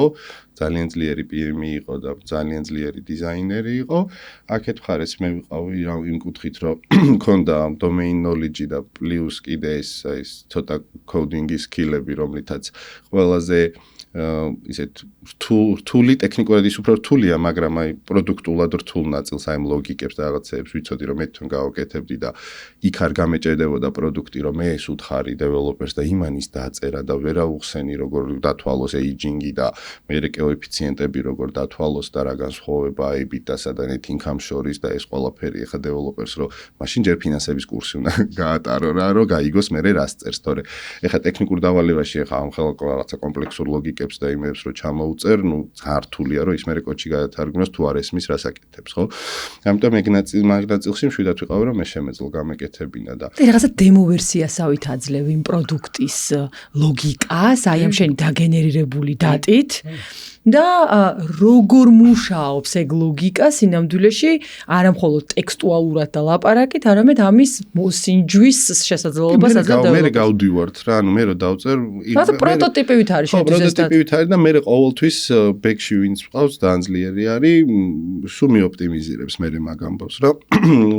ძალიან ძლიერი PM-ი იყო და ძალიან ძლიერი დიზაინერი იყო. აქეთ მხარეს მე ვიყავი იმ კუთხით, რომ მქონდა domain knowledge და პლუს კიდე ეს ცოტა coding-ის skills-ები, რომლითაც ყველაზე ისეთ რთული ტექნიკურად ის უფრო რთულია, მაგრამ აი პროდუქტულად რთულ ნაწილს აი ლოგიკებს და რაღაცეებს ვიცოდი, რომ მე თვითონ გავაკეთებდი და იქ არ გამეჭედებოდა პროდუქტი, რომ მე ეს უთხარი დეველოპერს და იმანის დაწერა და ვერა უხსენი როგორ დათვალოს aging-ი და მე კოეფიციენტები როგორ დათვალოს და რა განსხვავება EBITDA-სა და net income შორის და ეს ყველაფერი ეხა დეველოპერს რომ მაშინ ჯერ ფინანსების კურსი უნდა გაატარო რა, რომ გაიგოს მე რას წერს, თორე ეხა ტექნიკურ დავალებაში ეხა ამ ხელა რაღაცა კომპლექსურ ლოგიკებს და იმებს რომ ჩამოუწერ, ნუ ძალიან რთულია რომ ის მე კოჩი გადათარგმნოს თუ არ ესმის რას აკეთებს, ხო? ამიტომ ეგ ნაწილში მშვიდად ვიყავი რომ მე შემეძლო გამეკეთებინა და რაღაცა დემო ვერსიასავით აძლევ იმ პროდუქტის ლოგიკას, აი ამ შენი დაგენერირებული დატით. და როგორ მუშაობს ეგ ლოგიკა სინამდვილეში არა მხოლოდ ტექსტუალურად და ლაპარაკით, არამედ ამის მოსინჯვის შესაძლებლობას აძლევს. მე გავდივართ რა, ანუ მე რო დავწერ, რა პროტოტიპივით არის შედის ეს. პროტოტიპივით არის და მე ყოველთვის ბექში ვინც ყავს ძალიან ძლიერი არის, სულ მიოპტიმიზირებს მე მაგ ამბავს რა.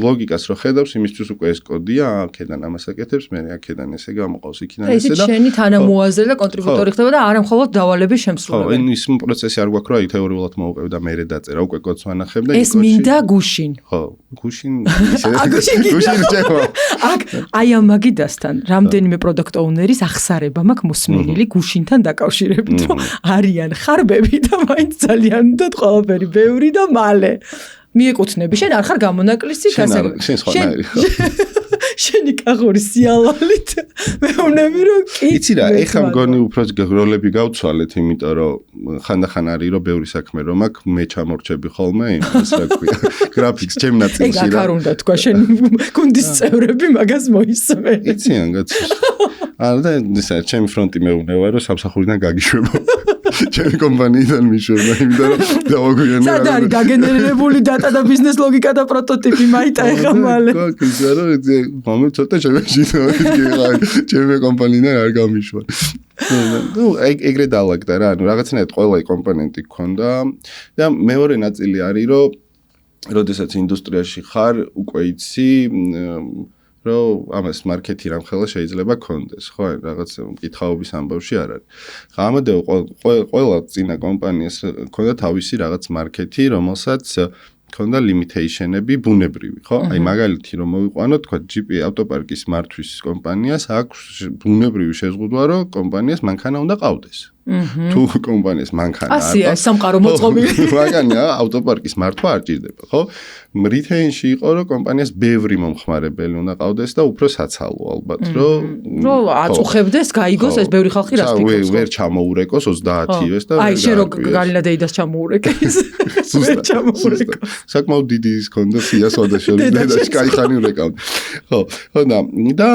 ლოგიკას რო ხედავს, იმისთვის უკვე ეს კოდია, აქედან ამას აკეთებს, მე აქედან ესე გამოყავს, იქიდან ესე და შენი თანამოაზრე და კონტრიბუტორი ხდება და არა მხოლოდ დავალების შემსრულებელი. ხო, ის პროცესი არ გვაქვს რა, აი თეორიულად მოვუყევ და მე დაწერა, უკვე კოდს ვანახებ და ეს მინდა გუშინ. ხო, გუშინ შევა. აქ აი ამ მაგიდასთან რამდენიმე პროდუქტ ოუნერის ახსარება მაქვს მოსმენილი გუშინთან დაკავშირებით, რომ არიან ხარბები და მაინც ძალიან უნდათ ყველაფერი ბევრი და მალე. მიეკუთვნები, შენ არ ხარ გამონაკლისი გასაგები. შენ სხვანაირი ხო? შენი კაღური სიალალით მეუბნები რომ კი იცი რა, ეხლა მგონი უფრო როლები გავცვალეთ, იმიტომ რომ ხანდახან არის რომ ბევრი საქმე რომ აქ მე ჩამორჩები ხოლმე იმას რა ქვია გრაფიკს ჩემ ნაწილში რა. ეგ არ უნდა თქვა შენ გუნდის წევრები მაგას მოისმენ. იციან კაცო. არა და ისა ჩემი ფრონტი მეუბნება რომ სამსახურიდან გაგიშვება. ჩემი კომპანიიდან მიშვება, იმიტომ რომ დავაგვიანე რა. სად არის გაგენერირებული დატა და ბიზნეს ლოგიკა და პროტოტიპი მაიტა ეხა მალე. გოგია რომ მომე ცოტა შემეშინო ჩემი კომპანიიდან არ გამიშვა. ნუ ეგრე დავაგდა რა, ანუ რაღაცნაირად ყველა კომპონენტი გქონდა და მეორე ნაწილი არის რომ როდესაც ინდუსტრიაში ხარ, უკვე იცი რომ ამას მარკეტი რამხელა შეიძლება გქონდეს, ხო, რაღაც მკითხაობის ამბავში არ არის. ხა ამადეო ყველა წინა კომპანიას ქონდა თავისი რაღაც მარკეტი, რომელსაც ქონდა limitationები ბუნებრივი, ხო? აი მაგალითი რომ მოვიყვანოთ, თქვა GP ავტოპარკის მართვის კომპანიას აქვს ბუნებრივი შეზღუდვა, რომ კომპანიას მანქანა უნდა ყავდეს. თუ კომპანიას მანქანა ასია სამყარო მოწყობილი მანქანა ავტოპარკის მართვა არ ჭირდება ხო რითეინში იყო რომ კომპანიას ბევრი მომხმარებელი უნდა ყავდეს და უფრო საცალო ალბათ რომ აწუხებდეს გაიგოს ეს ბევრი ხალხი რას ფიქრობს ვერ ჩამოურეკოს 30-ივეს და აი შენ რო გალინა დეიდას ჩამოურეკე ვერ ჩამოურეკო საკმაოდ დიდი ის ქონდა სია სოდაშორის დედაში кайხანი ურეკავდა ხო და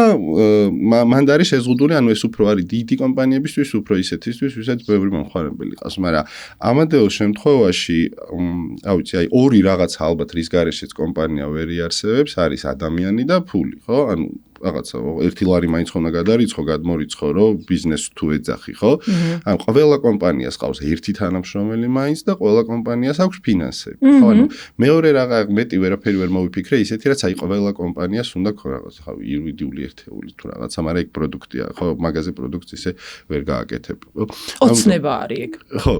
მან არის შეზღუდული ანუ ეს უფრო არის დიდი კომპანიებისთვის უფრო ისეთისთვის ვისაც ბევრი მომხმარებელი ყავს მაგრამ ამადეოს შემთხვევაში ავიცი აი ორი რაღაცა ალბათ რის გარეშეც კომპანია ვერ იარსებებს არის ადამიანი და ფული ხო ანუ რაღაცა ერთი ლარი მაინც ხომ უნდა გადარიცხო გადმორიცხო რომ ბიზნეს თუ ეძახი ხო ან ყველა კომპანიას ყავს ერთი თანამშრომელი მაინც და ყველა კომპანიას აქვს ფინანსები ხო ანუ მეორე რაღაც მეტი ვერაფერი ვერ მოვიფიქრე ისეთი რაც აი ყველა კომპანიას უნდა რაღაცა ხო იურიდიული ერთეული თუ რაღაცა მაგრამ ეგ პროდუქტია ხო მაღაზია პროდუქტს ისე ვერ გააკეთებ ოცნება არის ეგ ხო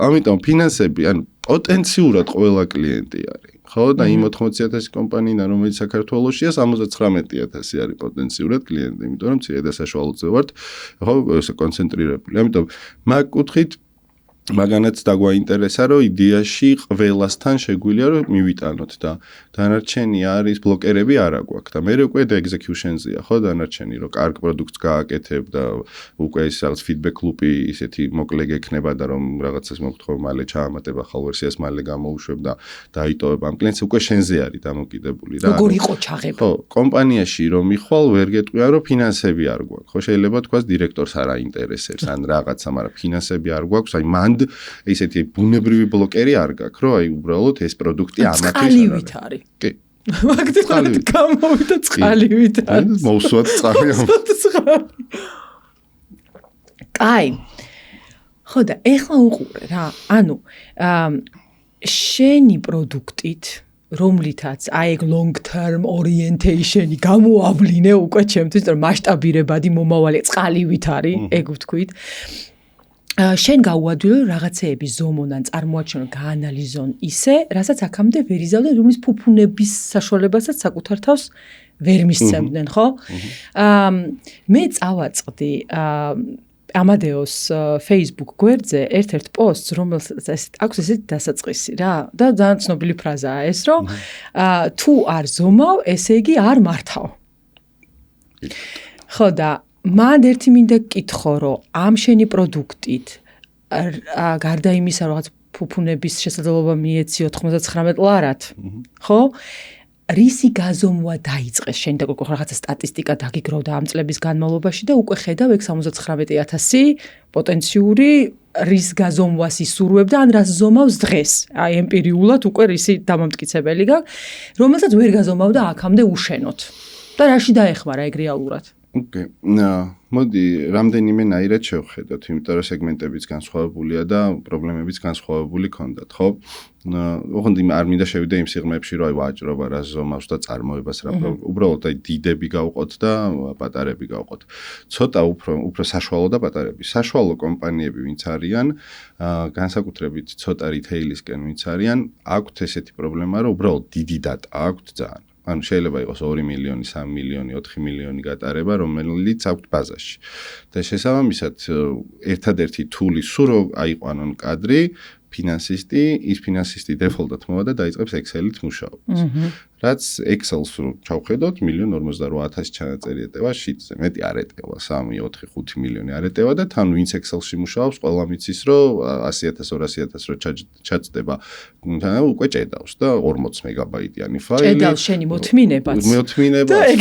ამიტომ ფინანსები ანუ პოტენციურად ყველა კლიენტი არის ხო და იმ 80,000 კომპანიიდან რომელიც საქართველოშია 79,000 არის პოტენციურად კლიენტი იმიტომ რომ მცირე და საშუალოზე ვართ ხო ესე კონცენტრირებული ამიტომ მაგ კუთხით მაგანაც დაგვაინტერესა რომ იდეაში ყველასთან შეგვიძლია რომ მივიტანოთ და დანარჩენი არის ბლოკერები არა გვაქვს და მე უკვე და execution-ზეა ხო დანარჩენი რომ კარგ პროდუქტს გააკეთებ და უკვე ის რაღაც feedback loop-ი ისეთი მოკლე გექნება და რომ რაღაცას მოგთხოვ მალე ჩაამატებ ახალ ვერსიას მალე გამოუშვებ და დაიტოვებ ამ კლიენტს უკვე შენზე არის დამოკიდებული რა როგორ იყო ჩაღება ხო კომპანიაში რომ მიხვალ ვერ გეტყვია რომ ფინანსები არ გვაქვს ხო შეიძლება თქვას დირექტორს არ აინტერესებს ან რაღაცა მაგრამ ფინანსები არ გვაქვს აი მან ისეთი ბუნებრივი ბლოკერი არ გაქვს, რომ აი უბრალოდ ეს პროდუქტი ამათის არის. კი. მაგდებით გამოვიდა წყალივით. მოусვათ წყალი. კაი. ხო და ეხლა უყურე რა, ანუ შენი პროდუქტით რომლითაც აი ეგ long term orientation-ი გამოავლინე უკვე ჩემთვის, რომ მასშტაბირებადი მომავალი წყალივით არის, ეგ ვთქვით. შენ გაუადვილე რაღაცეების ზომონ ან წარმოაჩენონ გაანალიზონ ისე, რასაც აქამდე ვერ იზავდნენ, რომლის ფუფუნების საშუალებასაც საკუთარ თავს ვერ მისცემდნენ, ხო? მე წავაწყდი ამადეოს Facebook გვერდზე ერთ-ერთ პოსტს, რომელსაც აქვს ესეთი დასაწყისი რა და ძალიან ცნობილი ფრაზაა ეს, რომ თუ არ ზომავ, ესე იგი არ მართავ. ხო და მან ერთი მინდა გკითხო, რომ ამ შენი პროდუქტით გარდა იმისა, რომ რაღაც ფუფუნების შესაძლებლობა მიეციო 99 ლარად, ხო? რისი გაზომვა დაიწყეს შენ და რაღაცა სტატისტიკა დაგიგროვდა ამ წლების განმავლობაში და უკვე ხედავ ეგ 79,000 პოტენციური რის გაზომვას ისურვებდა ან რას ზომავს დღეს. აი ემპირიულად უკვე რისი დამამტკიცებელი გაქვს, რომელსაც ვერ გაზომავდა აქამდე უშენოდ. და რაში დაეხმარა ეგ რეალურად? ოკეი. მოდი, რამდენიმე ნაირად შევხედოთ, იმიტომ რომ სეგმენტებიც განსხვავებულია და პრობლემებიც განსხვავებული ქონდათ, ხო? ოღონდ არ მინდა შევიდე იმ სიღრმეებში, რომ აი ვაჭრობა რა ზომავს და წარმოებას რა უბრალოდ აი დიდები გავყოთ და პატარები გავყოთ. ცოტა უფრო საშუალო და პატარები. საშუალო კომპანიები ვინც არიან, განსაკუთრებით ცოტა რიტეილისკენ ვინც არიან, აქვთ ესეთი პრობლემა, რომ უბრალოდ დიდი დატა აქვთ ძალიან. ანუ შეიძლება იყოს 2 მილიონი, 3 მილიონი, 4 მილიონი გატარება, რომელიც აქვთ ბაზაში. და შესაბამისად, ერთადერთი თული სულ რო აიყვანონ კადრი, ფინანსისტი, ის ფინანსისტი დეფოლტად მოვა და დაიწყებს Excel-ით მუშაობას. რაც Excel-ს რო ჩავხედოთ, 1,48,000 ჩანაწერი ეტევა შიტზე, მეტი არ ეტევა, 3, 4, 5 მილიონი არ ეტევა და თან ვინც Excel-ში მუშაობს, ყველა მიცის, რომ 100,000, 200,000 რო ჩაწდება, თან უკვე ჭედავს და 40 მეგაბაიტიანი ფაილი. ჭედავს შენი მოთმინებაც.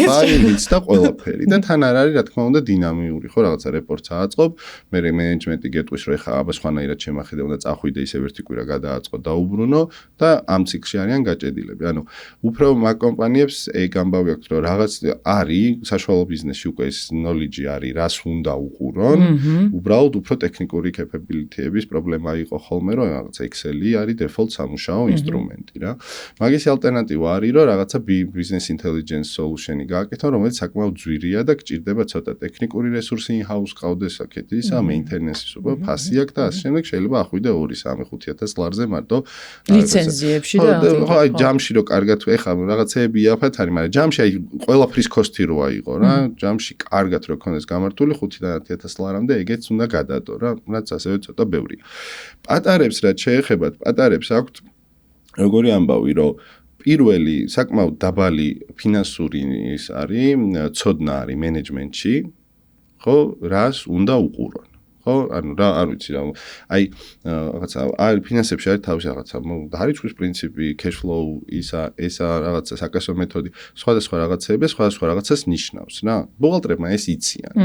ფაილიც და ყველაფერი. და თან არ არის, რა თქმა უნდა, დინამიური, ხო, რაღაცა რეპორტს ააწყობ, მე მენეჯმენტი გეტყვის, რომ ეხა აბა სხვანაირად შემახედე, უნდა წახვიდე ისე ერთი კვირა გადააწყო და უბრუნო და ამ ციკლში არიან გაჭედილები. ანუ უფრო მაგ კომპანიებს ეგ ამბავი აქვს, რომ რაღაც არის საშუალო ბიზნესში უკვე ეს knowledge არის, რას უნდა უყურონ, უბრალოდ უფრო ტექნიკური capability-ების პრობლემა იყო ხოლმე, რომ რაღაც Excel-ი არის default სამუშაო ინსტრუმენტი რა. მაგის ალტერნატივა არის, რომ რაღაცა business intelligence solution-ი გააკეთონ, რომელიც საკმაოდ ძვირია და გჭირდება ცოტა ტექნიკური რესურსი in-house ყავდეს აქეთ ისა maintenance-ის უკვე ფასი აქვს და ასე შემდეგ შეიძლება ახვიდე 2-3-5,000 ლარზე მარტო ლიცენზიებში და ხო აი ჯამში რო კარგად ეხა რაღაცეები იაფათ არის, მაგრამ ჯამში აი ყველაფრის კოსტი რო აიღო რა, ჯამში კარგად რო ქონდეს გამართული 5-დან 10,000 ლარამდე ეგეც უნდა გადადო რა, რაც ასევე ცოტა ბევრია. პატარებს რაც შეეხებათ, პატარებს აქვთ როგორი ამბავი, რომ პირველი საკმაოდ დაბალი ფინანსური ის არის, ცოდნა არის მენეჯმენტში, ხო, რას უნდა უყურონ. ხო, ანუ რა არ ვიცი რა. აი რაღაცა არის ფინანსებში არის თავისი რაღაცა, დარიცხვის პრინციპი, cash flow, ისა რაღაცა საკასო მეთოდი, სხვადასხვა რაღაცეები, სხვადასხვა რაღაცას ნიშნავს რა. ბუღალტერებმა ეს იციან.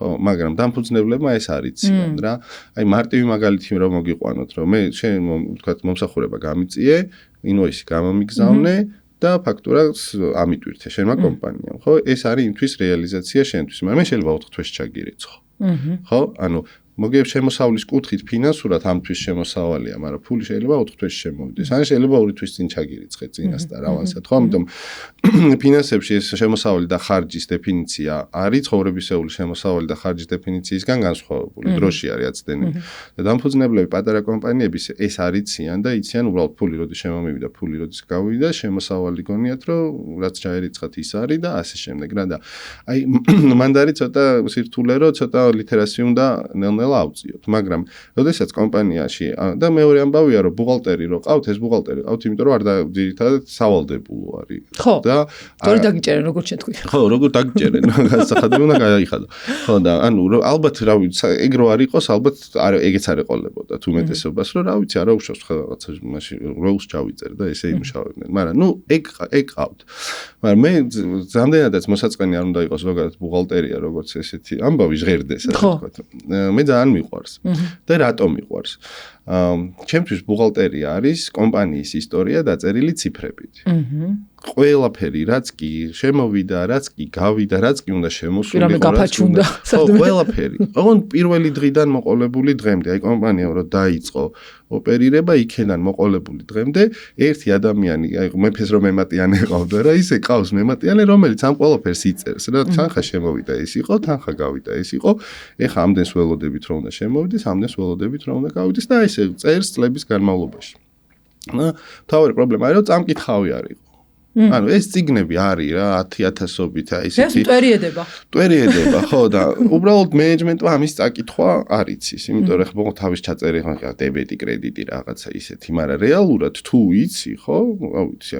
ხო, მაგრამ დამფუძნებლებმა ეს არ იციან რა. აი მარტივი მაგალითი რომ მოგიყვანოთ, რომ მე შენ თქვა მომსახურება გამიწიე, ინვოისი გამომიგზავნე და ფაქტურას ამიტვირთე შენმა კომპანიამ. ხო, ეს არის იმთვის რეალიზაცია შენთვის, მაგრამ შეიძლება 4 თვეში ჩაგირიცხო. ხო, ანუ მოგებ შემოსავლის კუთხით ფინანსურად ამთვის შემოსავალია, მაგრამ ფული შეიძლება 4 თვეში შემოვიდეს. ან შეიძლება 2 თვის წინ ჩაგირიცხე წინასწარ ავანსად, ხო? ამიტომ ფინანსებში ეს შემოსავალი და ხარჯის დეფინიცია არის ცხოვრებისეული შემოსავალი და ხარჯის დეფინიციისგან განსხვავებული. დროში არის აცდენილი. და დამფუძნებლები პატარა კომპანიების ეს არიციან და იციან უბრალოდ ფული როდის შემომივიდა, ფული როდის გავიდა, შემოსავალი გონიათ, რომ რაც ჩაერიცხათ ის არის და ასე შემდეგ რა და აი მანდარი ცოტა სირთულე რო ცოტა ლიტერაცია უნდა ნელ-ნელა ავწიოთ, მაგრამ როდესაც კომპანიაში და მეორე ამბავია რომ ბუღალტერი რო ყავთ, ეს ბუღალტერი ყავთ, იმიტომ რომ არ და ძირითადად სავალდებულო არის. და თორე დაგიჭერენ როგორ შეთქვი. ხო, როგორ დაგიჭერენ, გასახადები უნდა გაიხადო. ხო და ანუ ალბათ რა ვიცი, ეგ რო არ იყოს, ალბათ ეგეც არ ეყოლებოდა თუ უმეტესობას, რომ რა ვიცი, არა უშავს რაღაცა მაშინ როლს ჩავიწერ და ესე იმუშავებდნენ. მაგრამ ნუ ეგ ყავთ. მაგრამ მე ზამდენადაც მოსაწყენი არ უნდა იყოს ზოგადად ბუღალტერია, როგორც ესეთი ამბავი ჟღერდეს, ასე ვთქვათ. მე ძალიან მიყვარს. და რატომ მიყვარს? ჩემთვის ბუღალტერია არის კომპანიის ისტორია დაწერილი ციფრებით. ყველაფერი, რაც კი შემოვიდა, რაც კი გავიდა, რაც კი უნდა შემოსულიყო, რაც უნდა. ხო, ყველაფერი. ოღონდ პირველი დღიდან მოყოლებული დღემდე, აი კომპანიამ რო დაიწყო ოპერირება იქიდან მოყოლებული დღემდე, ერთი ადამიანი, აი მეფეს რომ მემატიანე ყავდა რა, ისე ყავს მემატიანე, რომელიც ამ ყველაფერს იწერს რა, თანხა შემოვიდა ეს იყო, თანხა გავიდა ეს იყო, ეხა ამდენს ველოდებით რომ უნდა შემოვიდეს, ამდენს ველოდებით რომ უნდა გავიდეს და ესე წერს წლების განმავლობაში. თავი პრობლემა არის, რომ წამკითხავი არ იყო. ანუ ეს ციგნები არის რა 10,000-ობით აი ესეთი. ტვერიედება, ხო და უბრალოდ მენეჯმენტმა ამის წაკითხვა არ იცის, იმიტომ რომ ხო თავის ჩაწერი ხა დებეტი, კრედიტი რაღაცა ისეთი, მაგრამ რეალურად თუ იცი, ხო, აუცი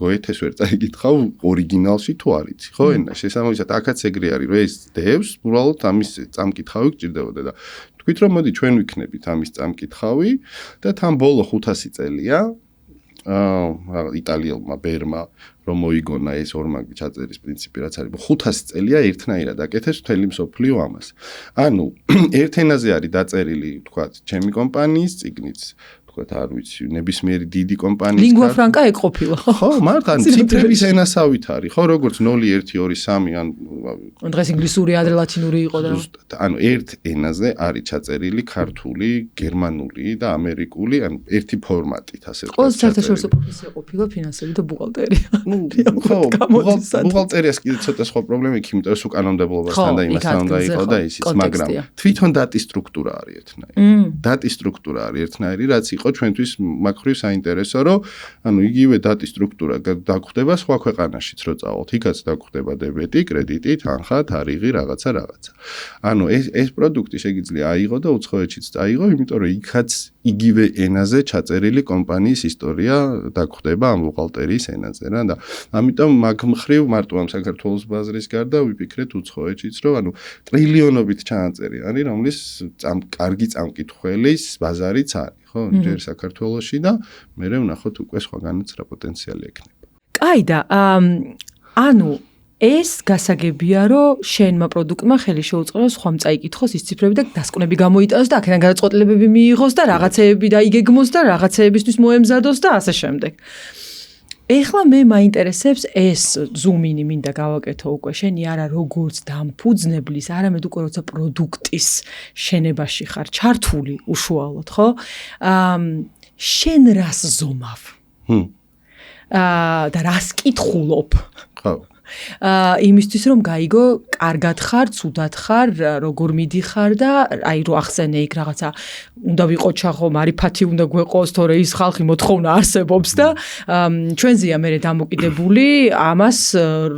გოეთეს ვერ წაიკითხავ ორიგინალში თუ არ იცი, ხო ენა შესაბამისად აქაც ეგრე არის, რომ ეს დევს უბრალოდ ამის წამკითხავი გჭირდებოდა და თქვით რომ მოდი ჩვენ ვიქნებით ამის წამკითხავი და თან ბოლო 500 წელია იტალიელმა ბერმა რომ მოიგონა ეს ორმაგი ჩაწერის პრინციპი რაც არის 500 წელია ერთნაირად აკეთეს მთელი მსოფლიო ამას. ანუ ერთ ენაზე არის დაწერილი თქვათ ჩემი კომპანიის ციგნიც თქვათ არ ვიცი ნებისმიერი დიდი კომპანიის ლინგვა ფრანკა ეყოფილა ხო მართლა ციფრების ენასავით არის ხო როგორც 0 1 2 3 ან დღეს ინგლისური ადრე ლათინური იყო და ანუ ერთ ენაზე არის ჩაწერილი ქართული, გერმანული და ამერიკული ან ერთი ფორმატით ასე ვთქვათ. ყოველ საერთაშორისო პროფესია ყოფილა ფინანსები და ბუღალტერია. ხო ბუღალტერიას კიდე ცოტა სხვა პრობლემა იქ იმიტომ რომ უკანონმდებლობასთან და იმასთან უნდა იყო და ისიც მაგრამ თვითონ დატის სტრუქტურა არის ერთნაირი. დატის სტრუქტურა არის ერთნაირი რაც იყო ჩვენთვის მაგხრივ საინტერესო რომ ანუ იგივე დატის სტრუქტურა დაგხვდება სხვა ქვეყანაშიც რო წავალთ იქაც დაგხვდება დებეტი, კრედიტი, თანხა, თარიღი, რაღაცა. ანუ ეს პროდუქტი შეიძლება აიღო და უცხოეთშიც წაიღო, იმიტომ რომ იქაც იგივე ენაზე ჩაწერილი კომპანიის ისტორია დაგხვდება ამ ბუღალტერიის ენაზე რა და ამიტომ მაგ მხრივ მარტო ამ საქართველოს ბაზრის გარდა ვიფიქრეთ უცხოეთშიც რომ ანუ ტრილიონობით ჩანაწერი არის რომლის კარგი წამკითხველის ბაზარიც არის ხო ჯერ საქართველოში და მე ვნახოთ უკვე სხვაგანაც რა პოტენციალი ექნება. კაი და ანუ ეს გასაგებია, რომ შენმა პროდუქტმა ხელი შეუწყო სხვამ წაიკითხოს ის ციფრები და დასკვნები გამოიტანოს და აქედან გადაწყვეტილებები მიიღოს და რაღაცეები დაიგეგმოს და რაღაცეებისთვის მოემზადოს და ასე შემდეგ. ეხლა მე მაინტერესებს ეს ზუმინი მინდა გავაკეთო უკვე შენი არა როგორც დამფუძნებლის, არამედ უკვე როცა პროდუქტის შენებაში ხარ ჩართული უშუალოდ, ხო? შენ რას ზომავ? და რას კითხულობ? ხო. იმისთვის რომ გაიგო, კარგად ხარ, ცუდად ხარ, როგორ მიდიხარ და აი რო ახსენე იქ რაღაცა უნდა ვიყო ჩახო, მარიფათი უნდა გვეყოს, თორე ის ხალხი მოთხოვნა არსებობს და ჩვენზეა მე დამოკიდებული ამას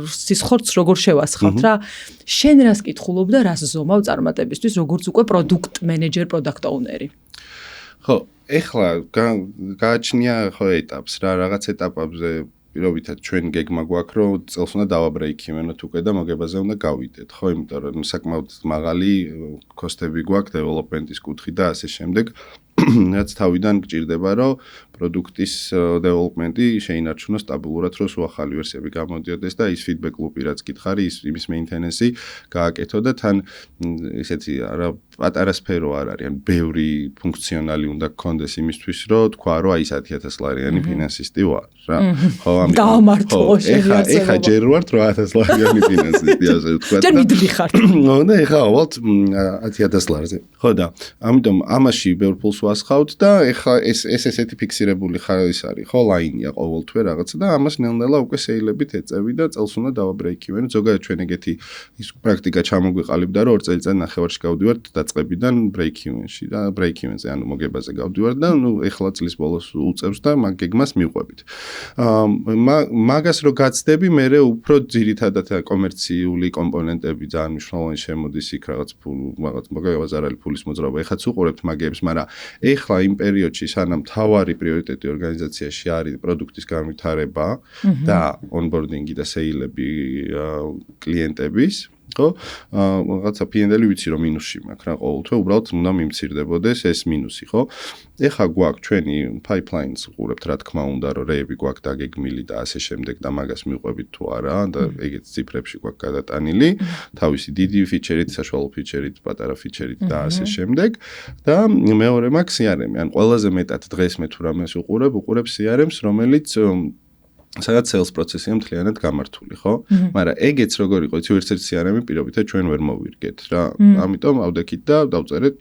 სისხლს როგორ შევასხავთ რა. შენ რას კითხულობ და რას ზომავ წარმატებისთვის, როგორც უკვე პროდუქტ მენეჯერ, პროდუქტ ოუნერი? ხო, ეხლა გააჩნია ხო ეტაპს რა, რაღაც ეტაპებზე პირობითად ჩვენ გეგმა გვაქვს, რომ წელს უნდა დავაბრეიქიმენოთ უკვე და მოგებაზე უნდა გავიდეთ, ხო, იმიტომ რომ საკმაოდ მაღალი კოსტები გვაქვს დეველოპმენტის კუთხით და ასე შემდეგ. რაც თავიდან გჭირდება, რომ პროდუქტის დეველოპმენტი შეინარჩუნოს სტაბილურად, რომ სულ ახალი ვერსიები გამოდიოდეს და ის ფიდბექ ლუპი რაც გითხარი, იმის მეინტენენსი გააკეთო და თან ესეთი არა პატარა სფერო არ არის, ან ბევრი ფუნქციონალი უნდა გქონდეს იმისთვის, რომ თქვა, რომ აი 100,000 ლარიანი ფინანსისტი ვარ, რა. ხო, ამიტომ გამართო ეხა ჯერ ვარ 8,000 ლარიანი ფინანსისტი, ასე ვთქვა. ჯერ მიდლი ხარ. ნო, და ეხა ავალთ 10,000 ლარზე. ხო და ამიტომ ამაში ბევრ ფულს ვასხავთ და ეხლა ეს ესეთი ფიქსირებული ის არის, ხო, ლაინია ყოველთვე რაღაცა და ამას ნელ-ნელა უკვე სეილებით ეწევი და წელს უნდა დავაბრეიქიმენო. ზოგადად ჩვენ ეგეთი ის პრაქტიკა ჩამოგვიყალიბდა, რომ 2 წელიწად ნახევარში გავდივართ დაწყებიდან ბრეიქიმენში და ბრეიქიმენზე, ანუ მოგებაზე გავდივართ და ნუ ეხლა წლის ბოლოს უწევს და მაგ გეგმას მივყვებით. მაგას რო გაცდები, მე უფრო ძირითადად კომერციული კომპონენტები ძალიან მნიშვნელოვანი შემოდის იქ რაღაც მოგებაზე ფულის მოძრაობა. ეხაც უყურებთ მაგებს, მაგრამ ეხლა იმ პერიოდში სანამ თავარი პრიორიტეტი ორგანიზაციაში არის პროდუქტის განვითარება და ონბორდინგი და სეილები კლიენტების, ხო? რაღაცა ფინდელი ვიცი რომ მინუსში მაქვს რა ყოველთვე, უბრალოდ უნდა მიმცირდებოდეს ეს მინუსი, ხო? ეხლა გვაქვს ჩვენი pipelines უყურებთ, რა თქმა უნდა, რომ რეები გვაქვს დაგეგმილი და ასე შემდეგ და მაგას მივყვებით თუ არა და ეგეთ ციფრებში გვაქვს გადატანილი, თავისი დიდი ფიჩერით, საშუალო ფიჩერით, პატარა ფიჩერით და ასე შემდეგ და მეორე მაქვს CRM-ი, ან ყველაზე მეტად დღეს მე თუ რამეს უყურებ CRM-ს, რომელიც სადაც sales პროცესია მთლიანად გამართული, ხო? მაგრამ ეგეც როგორ იყო, იცი ერთ-ერთი CRM-ი პირობითად ჩვენ ვერ მოვირგეთ რა. ამიტომ ავდექით და დავწერეთ,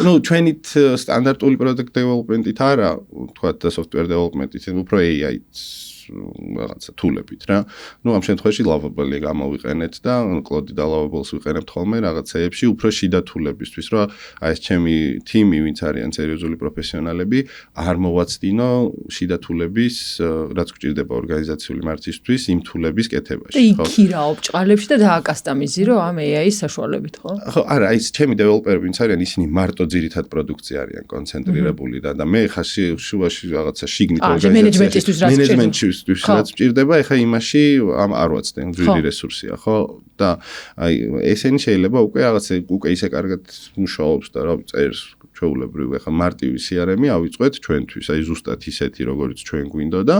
ну, ჩვენით სტანდარტული product development-ით არა, თქვა და software development-ით, უფრო AI-ით რაღაცა თულებით რა. ну, ამ შემთხვევაში Lovable-ი გამოვიყენეთ და Cloud და Lovable-ს ვიყენებთ ხოლმე რაღაცეებში, უფრო შიდა თულებისთვის, რომ აი ეს ჩემი თიმი, ვინც არიან სერიოზული პროფესიონალები, არ მოვაცდინო შიდა თულების, რაც გვჭირდება ორგანიზაციული მართვისთვის, იმ თულების კეთებაში, ხო? იქირაო ბჭყალებში და დააკასტამიზირო ამ AI-ის საშუალებით, ხო? ხო, არა, ის ჩემი დეველოპერები, ვინც არიან, ისინი მარტო ძირითად პროდუქცია არიან კონცენტრირებული და მე ხა შუაში რაღაცა შიგნით ორგანიზაციის მენეჯმენტის რაც მჭირდება, ეხა იმაში არ ვაცდენ, ძვირი რესურსია, ხო? და აი ესენი შეიძლება უკვე რაღაცა უკვე ისე კარგად მუშაობს და რა წერს ჩვეულებრივ ეხა მარტივი CRM-ი ავიწყეთ ჩვენთვის, აი ზუსტად ისეთი როგორც ჩვენ გვინდოდა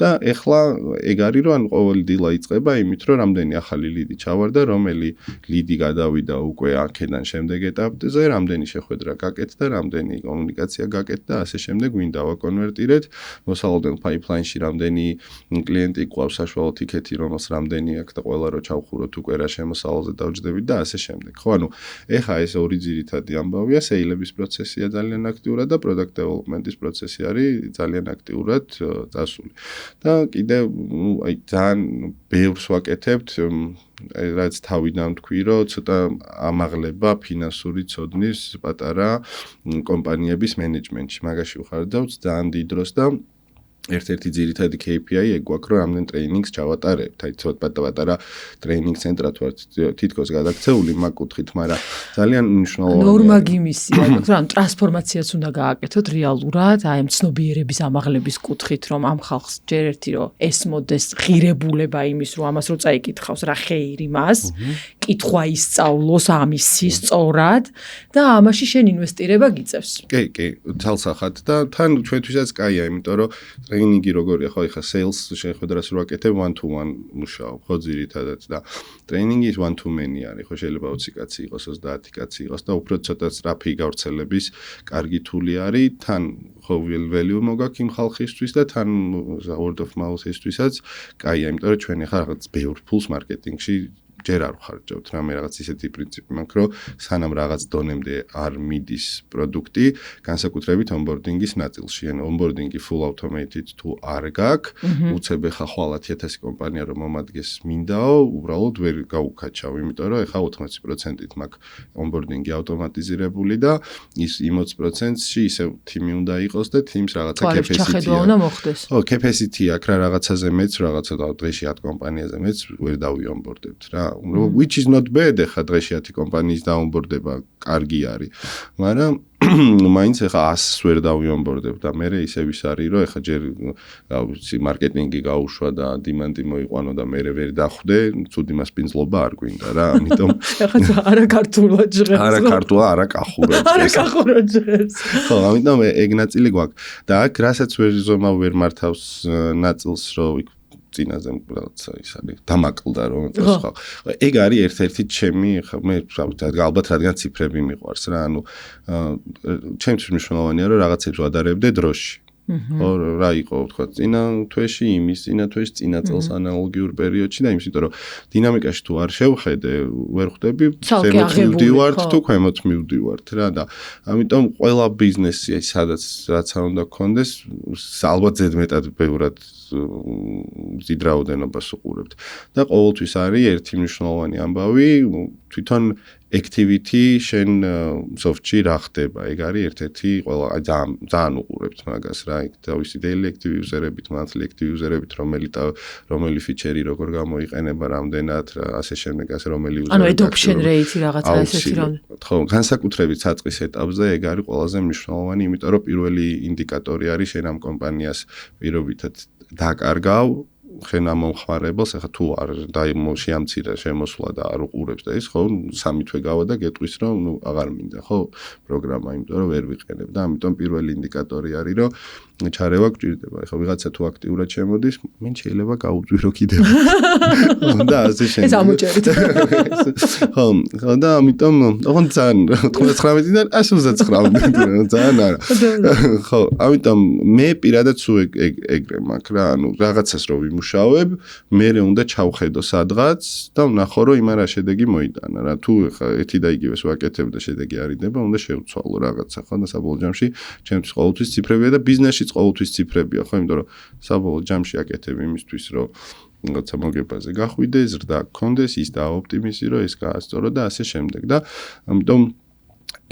და ეხლა ეგ არის რომ ან ყოველი დილა იწყება იმით რომ რამდენი ახალი ლიდი ჩავარდა, რომელი ლიდი გადავიდა უკვე აქედან შემდეგ ეტაპზე, რამდენი შეხვედრა გაკეთდა, რამდენი კომუნიკაცია გაკეთდა, ასე შემდეგ ვინ დავაკონვერტირეთ, მოსალოდნელ pipeline-ში რამდენი კლიენტი ყავს საშუალო ტიკეტი, რომელს რამდენი აქვს და ყველა რო ჩავხუროთ უკვე რა შემოსავალზე დავჯდებით და ასე შემდეგ. ხო, ანუ ეხა ეს ორი ძირითადი ამბავია, სეილების პროცესია ძალიან აქტიურად და product development-ის პროცესი არის ძალიან აქტიურად წასული. და კიდე აი ძალიან ბევრს ვაკეთებთ, რაც თავიდან თქვი, რომ ცოტა ამაღლება ფინანსური ცოდნის პატარა კომპანიების მენეჯმენტში. მაგაში ვხარდავთ ძალიან დიდ დროს და ერთ-ერთი ძირითადი KPI ეგ გვაქვს, რომ ამდენ ტრეინინგს ჩავატარებთ. აი ცოტა პატარა ტრეინინგ ცენტრად ვარ თითქოს გადაქცეული მაგ კუთხით, მაგრამ ძალიან მნიშვნელოვანია. ნორმაგი მისია, რომ ტრანსფორმაციაც უნდა გააკეთოთ რეალურად, აი ამ ცნობიერების ამაღლების კუთხით, რომ ამ ხალხს ჯერ ერთი რომ ესმოდეს ღირებულება იმის, რომ ამას რო წაიკითხავს, რა ხეირი მას, კითხვა ისწავლოს ამისი სწორად და ამაში შენ ინვესტირება გიწევს. კი, თალსახად და თან ჩვენთვისაც კაია, იმიტომ რომ ტრეინინგი როგორია, ხო, ეხა sales შეხვედრას რო აკეთებ one to one მუშაობ, ხო, ძირითადად და ტრეინინგი one to many არის, ხო, შეიძლება 20 კაცი იყოს, 30 კაცი იყოს და უფრო ცოტა სწრაფი გავრცელების კარგი თული არის, თან ხო value მოგაქვს იმ ხალხისთვის და თან word of mouth-ისთვისაც კაია, იმიტომ რომ ჩვენ ეხა რაღაც ბევრ ფულს მარკეტინგში ჯერ არ ვხარჯავთ რა მე რაღაც ისეთი პრინციპი მაქვს რომ სანამ რაღაც დონემდე არ მიდის პროდუქტი განსაკუთრებით onboarding-ის ნაწილში ან onboarding-ი full automated თუ არ გაქვს უცებ ეხა ხვალ 10,000 კომპანია რომ მომადგეს მინდაო უბრალოდ ვერ გაუკაჩავ იმიტომ რომ ეხა 80%-ით მაქვს onboarding-ი ავტომატიზირებული და ის 20%-ში ისევ თიმი უნდა იყოს და თიმს რაღაცა capacity-ია უნდა მოხდეს ხო capacity აქვს რა რაღაცაზე მეც რაღაცა დღეში 10 კომპანიაზე მეც ვერ დავიონბორდებთ რა which is not bad ეხა დღეში 10 კომპანიის დაონბორდება კარგი არის მაგრამ მაინც ეხა 100-ს ვერ დავიონბორდებ და მე ისევ ის არის რომ ეხა ჯერ რა ვიცი მარკეტინგი გაუშვა და დიმანდი მოიყვანო და მე ვერ დახვდე ცუდი მასპინძლობა არ გვინდა რა ამიტომ ეხა არა ქართულად ჟღერს არა ქართულად არა კახურად ჟღერს ხო ამიტომ ეგ ნაწილი გვაქვს და აქ რასაც ვერ მართავს ნაწილს რომ წინაზე რაღაცა ის არის დამაკლდა რომ ხო ეგ არის ერთ-ერთი ჩემი ხა მე ალბათ რადგან ციფრები მიყვარს რა ანუ ჩემთვის მნიშვნელოვანია რომ რაღაცებს ვადარებდე დროში ხო რა იყო თქვა წინა თვეში იმის წინა თვეში წინა წელს ანალოგიურ პერიოდში და იმის იმიტომ რომ დინამიკაში თუ არ შევხედე ვერ ხვდები ზემოთ მივდივართ თუ ქვემოთ მივდივართ რა და ამიტომ ყველა ბიზნესი სადაც რაც უნდა გქონდეს ალბათ ზედმეტად ბევრად დიდ რაოდენობას უყურებთ და ყოველთვის არის ერთი მნიშვნელოვანი ამბავი თვითონ activity შენ software-ში რა ხდება ეგ არის ერთ-ერთი ყველა ძალიან უყურებთ მაგას რა იქ თავისი daily active user-ებით monthly active user-ებით რომელი feature-ი როგორ გამოიყენება რამდენად ასე შემდეგ ასე რომელი user-ი ანუ adoption rate-ი რაღაცა ესეთი რამდენი ხო განსაკუთრებით საწყის ეტაპზე ეგ არის ყველაზე მნიშვნელოვანი იმიტომ რომ პირველი ინდიკატორი არის შენ ამ კომპანიას პირობითად დაკარგავ ხენ ამ მომხმარებელს ახლა თუ არ შეამცირა შემოსვლა და არ უყურებს და ის ხო 3 თვე გავა და გეტყვის რომ ნუ აღარ მინდა ხო პროგრამა იმიტომ რომ ვერ ვიყენებ და ამიტომ პირველი ინდიკატორი არის რომ ჩარევა გჭირდება ახლა ვიღაცა თუ აქტიურად შემოდის მენ შეიძლება გაუძვირო კიდევ და ასე შემდეგ ეს ამოჭერით ხო და ამიტომ ოღონდ ძალიან 99-დან 139 ძალიან არა ხო ამიტომ მე პირადად სულ ეგრე მაქვს რა ანუ რაღაცას რო ვიმუშავებ მე უნდა ჩავხედო სადღაც და ვნახო რომ იმან რა შედეგი მოიტანა რა თუ ხა ერთი და იგივეს ვაკეთებ და შედეგი არ იდება უნდა შევცვალო რაღაცა ხო და საბოლოო ჯამში ჩემთვის ყოველთვის ციფრებია და ბიზნესშიც ყოველთვის ციფრებია ხო იმიტომ რომ საბოლოო ჯამში აკეთებ იმისთვის რომ რაღაცა მოგებაზე გახვიდე ზრდა გქონდეს ის დააოპტიმიზირო ეს გაასწორო და ასე შემდეგ და ამიტომ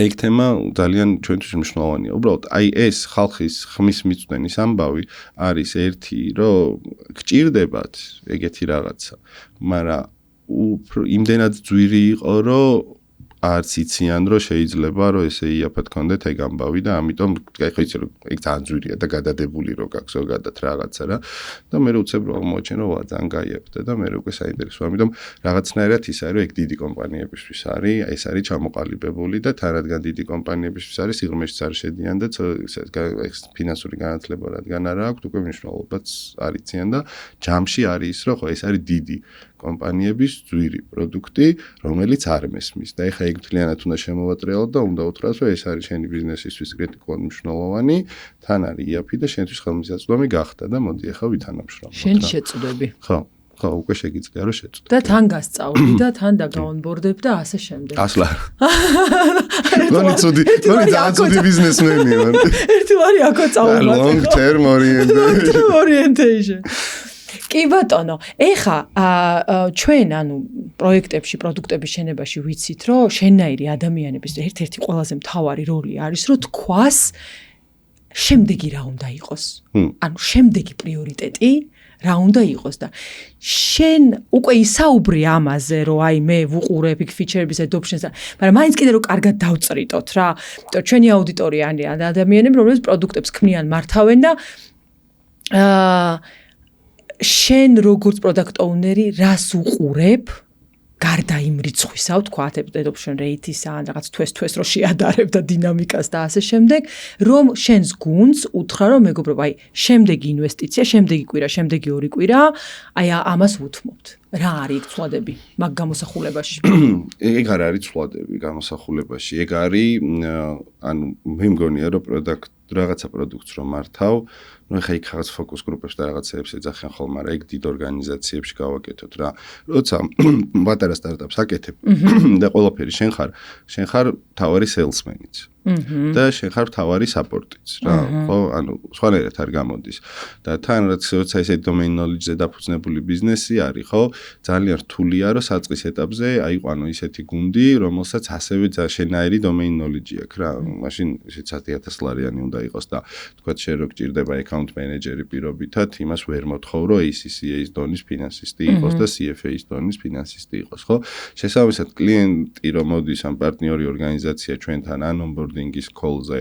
ეგ თემა ძალიან ჩვენთვის მნიშვნელოვანია. უბრალოდ აი ეს ხალხის ხმის მიწვენის ამბავი არის ერთი, რომ გჭირდებათ ეგეთი რაღაცა, მაგრამ იმდენად ძვირი იყო, რომ არც იციან, რომ შეიძლება რომ ესე იაფად კონდეთ ეგ ამბავი და ამიტომ ხო იცი რომ ეგ ძალიან ძვირია და გადადებული რო გაქვს ზოგადად რაღაცა რა და მე უცებ რომ მოჩენ რომ ძალიან გაიაფდა და მე უკვე საინტერესოა ამიტომ რაღაცნაირად ის არის რომ ეგ დიდი კომპანიებისთვის არის ეს არის ჩამოყალიბებული და თან რადგან დიდი კომპანიებისთვის არის სიღრმეშიც არ შედიან და ფინანსური განათლება რადგან არა აქვთ უკვე მნიშვნელობაც არ იციან და ჯამში არის ის რომ ხო ეს არის დიდი კომპანიების ძვირი პროდუქტი, რომელიც არ მესმის და ეხა ეგ მთლიანად უნდა შემოვატრიალოთ და უნდა უთხრას, რომ ეს არის შენი ბიზნესისთვის კრიტიკულად მნიშვნელოვანი, თან არის იაფი და შენთვის ხელმისაწვდომი გახდა და მოდი ეხა ვითანამშრომლოთ. შენ შეწდები. ხო, უკვე შეგიძლია რომ შეწდო. და თან გასწავლი და თან დაგაონბორდებ და ასე შემდეგ. ასლა. გონი ძალიან ცუდი ბიზნესმენი ვარ. ერთი ვარი აქო წავუვარ. Long term orientation. კი ბატონო, ეხა ჩვენ ანუ პროექტებში, პროდუქტების შენებაში ვიცით, რომ შენნაირი ადამიანების ერთ-ერთი ყველაზე მთავარი როლი არის, რომ თქვას შემდეგი რა უნდა იყოს. ანუ შემდეგი პრიორიტეტი რა უნდა იყოს და შენ უკვე ისაუბრი ამაზე, რომ აი მე ვუყურებ იქ ფიჩერების adoption-ს, მაგრამ მაინც კიდე რომ კარგად დავწრიტოთ რა. ჩვენი აუდიტორია არის ადამიანები, რომლებიც პროდუქტებს ქმნიან, მართავენ და შენ როგორც product owner-ი რას უყურებ გარდა იმ რიცხვისა, თქვა adoption rate-ისა, ან რაღაც თვეს რო შეადარებ და დინამიკას და ასე შემდეგ, რომ შენს გუნდს უთხრა რომ მეგობრებო, აი, შემდეგი ინვესტიცია, შემდეგი კვირა, შემდეგი 2 კვირა, აი ამას ვუთმობთ. რა არის იქ ცვლადები მაგ გამოსახულებაში? ეგ არ არის ცვლადები გამოსახულებაში. ეგ არის ანუ მე მგონია რომ რაღაცა პროდუქტს რომ მართავ, ну ეხა იქ რაღაც ფოკუს გრუპებს და რაღაცეებს ეძახიან ხოლმე, მაგრამ ეგ დიდ ორგანიზაციებში გავაკეთოთ რა. როცა პატარა სტარტაპს აკეთებ და ყველაფერი შენ ხარ თავარი სეილსმენიც. და შენ ხარ თავარი საპორტიც რა, ხო? ანუ სხვანაირად არ გამოდის. და თან როცა ესე domain knowledge-ზე დაფუძნებული ბიზნესი არის, ხო? ძალიან რთულია რომ საწყის ეტაპზე აიყვანო ისეთი გუნდი, რომელსაც ასევე შენაირი domain knowledge აქვს რა. მაშინ ისეთ 10,000 ლარიანი უნდა იყოს და თქვა შენ რო გჭირდება account manager-ი პირობითად, იმას ვერ მოთხოვ რომ ACCA-ის დონის ფინანსისტი იყოს და CFA-ის დონის ფინანსისტი იყოს, ხო? შესაბამისად კლიენტი რომ მოდის ან პარტნიორი ორგანიზაცია ჩვენთან ან onboarding-ის call-ზე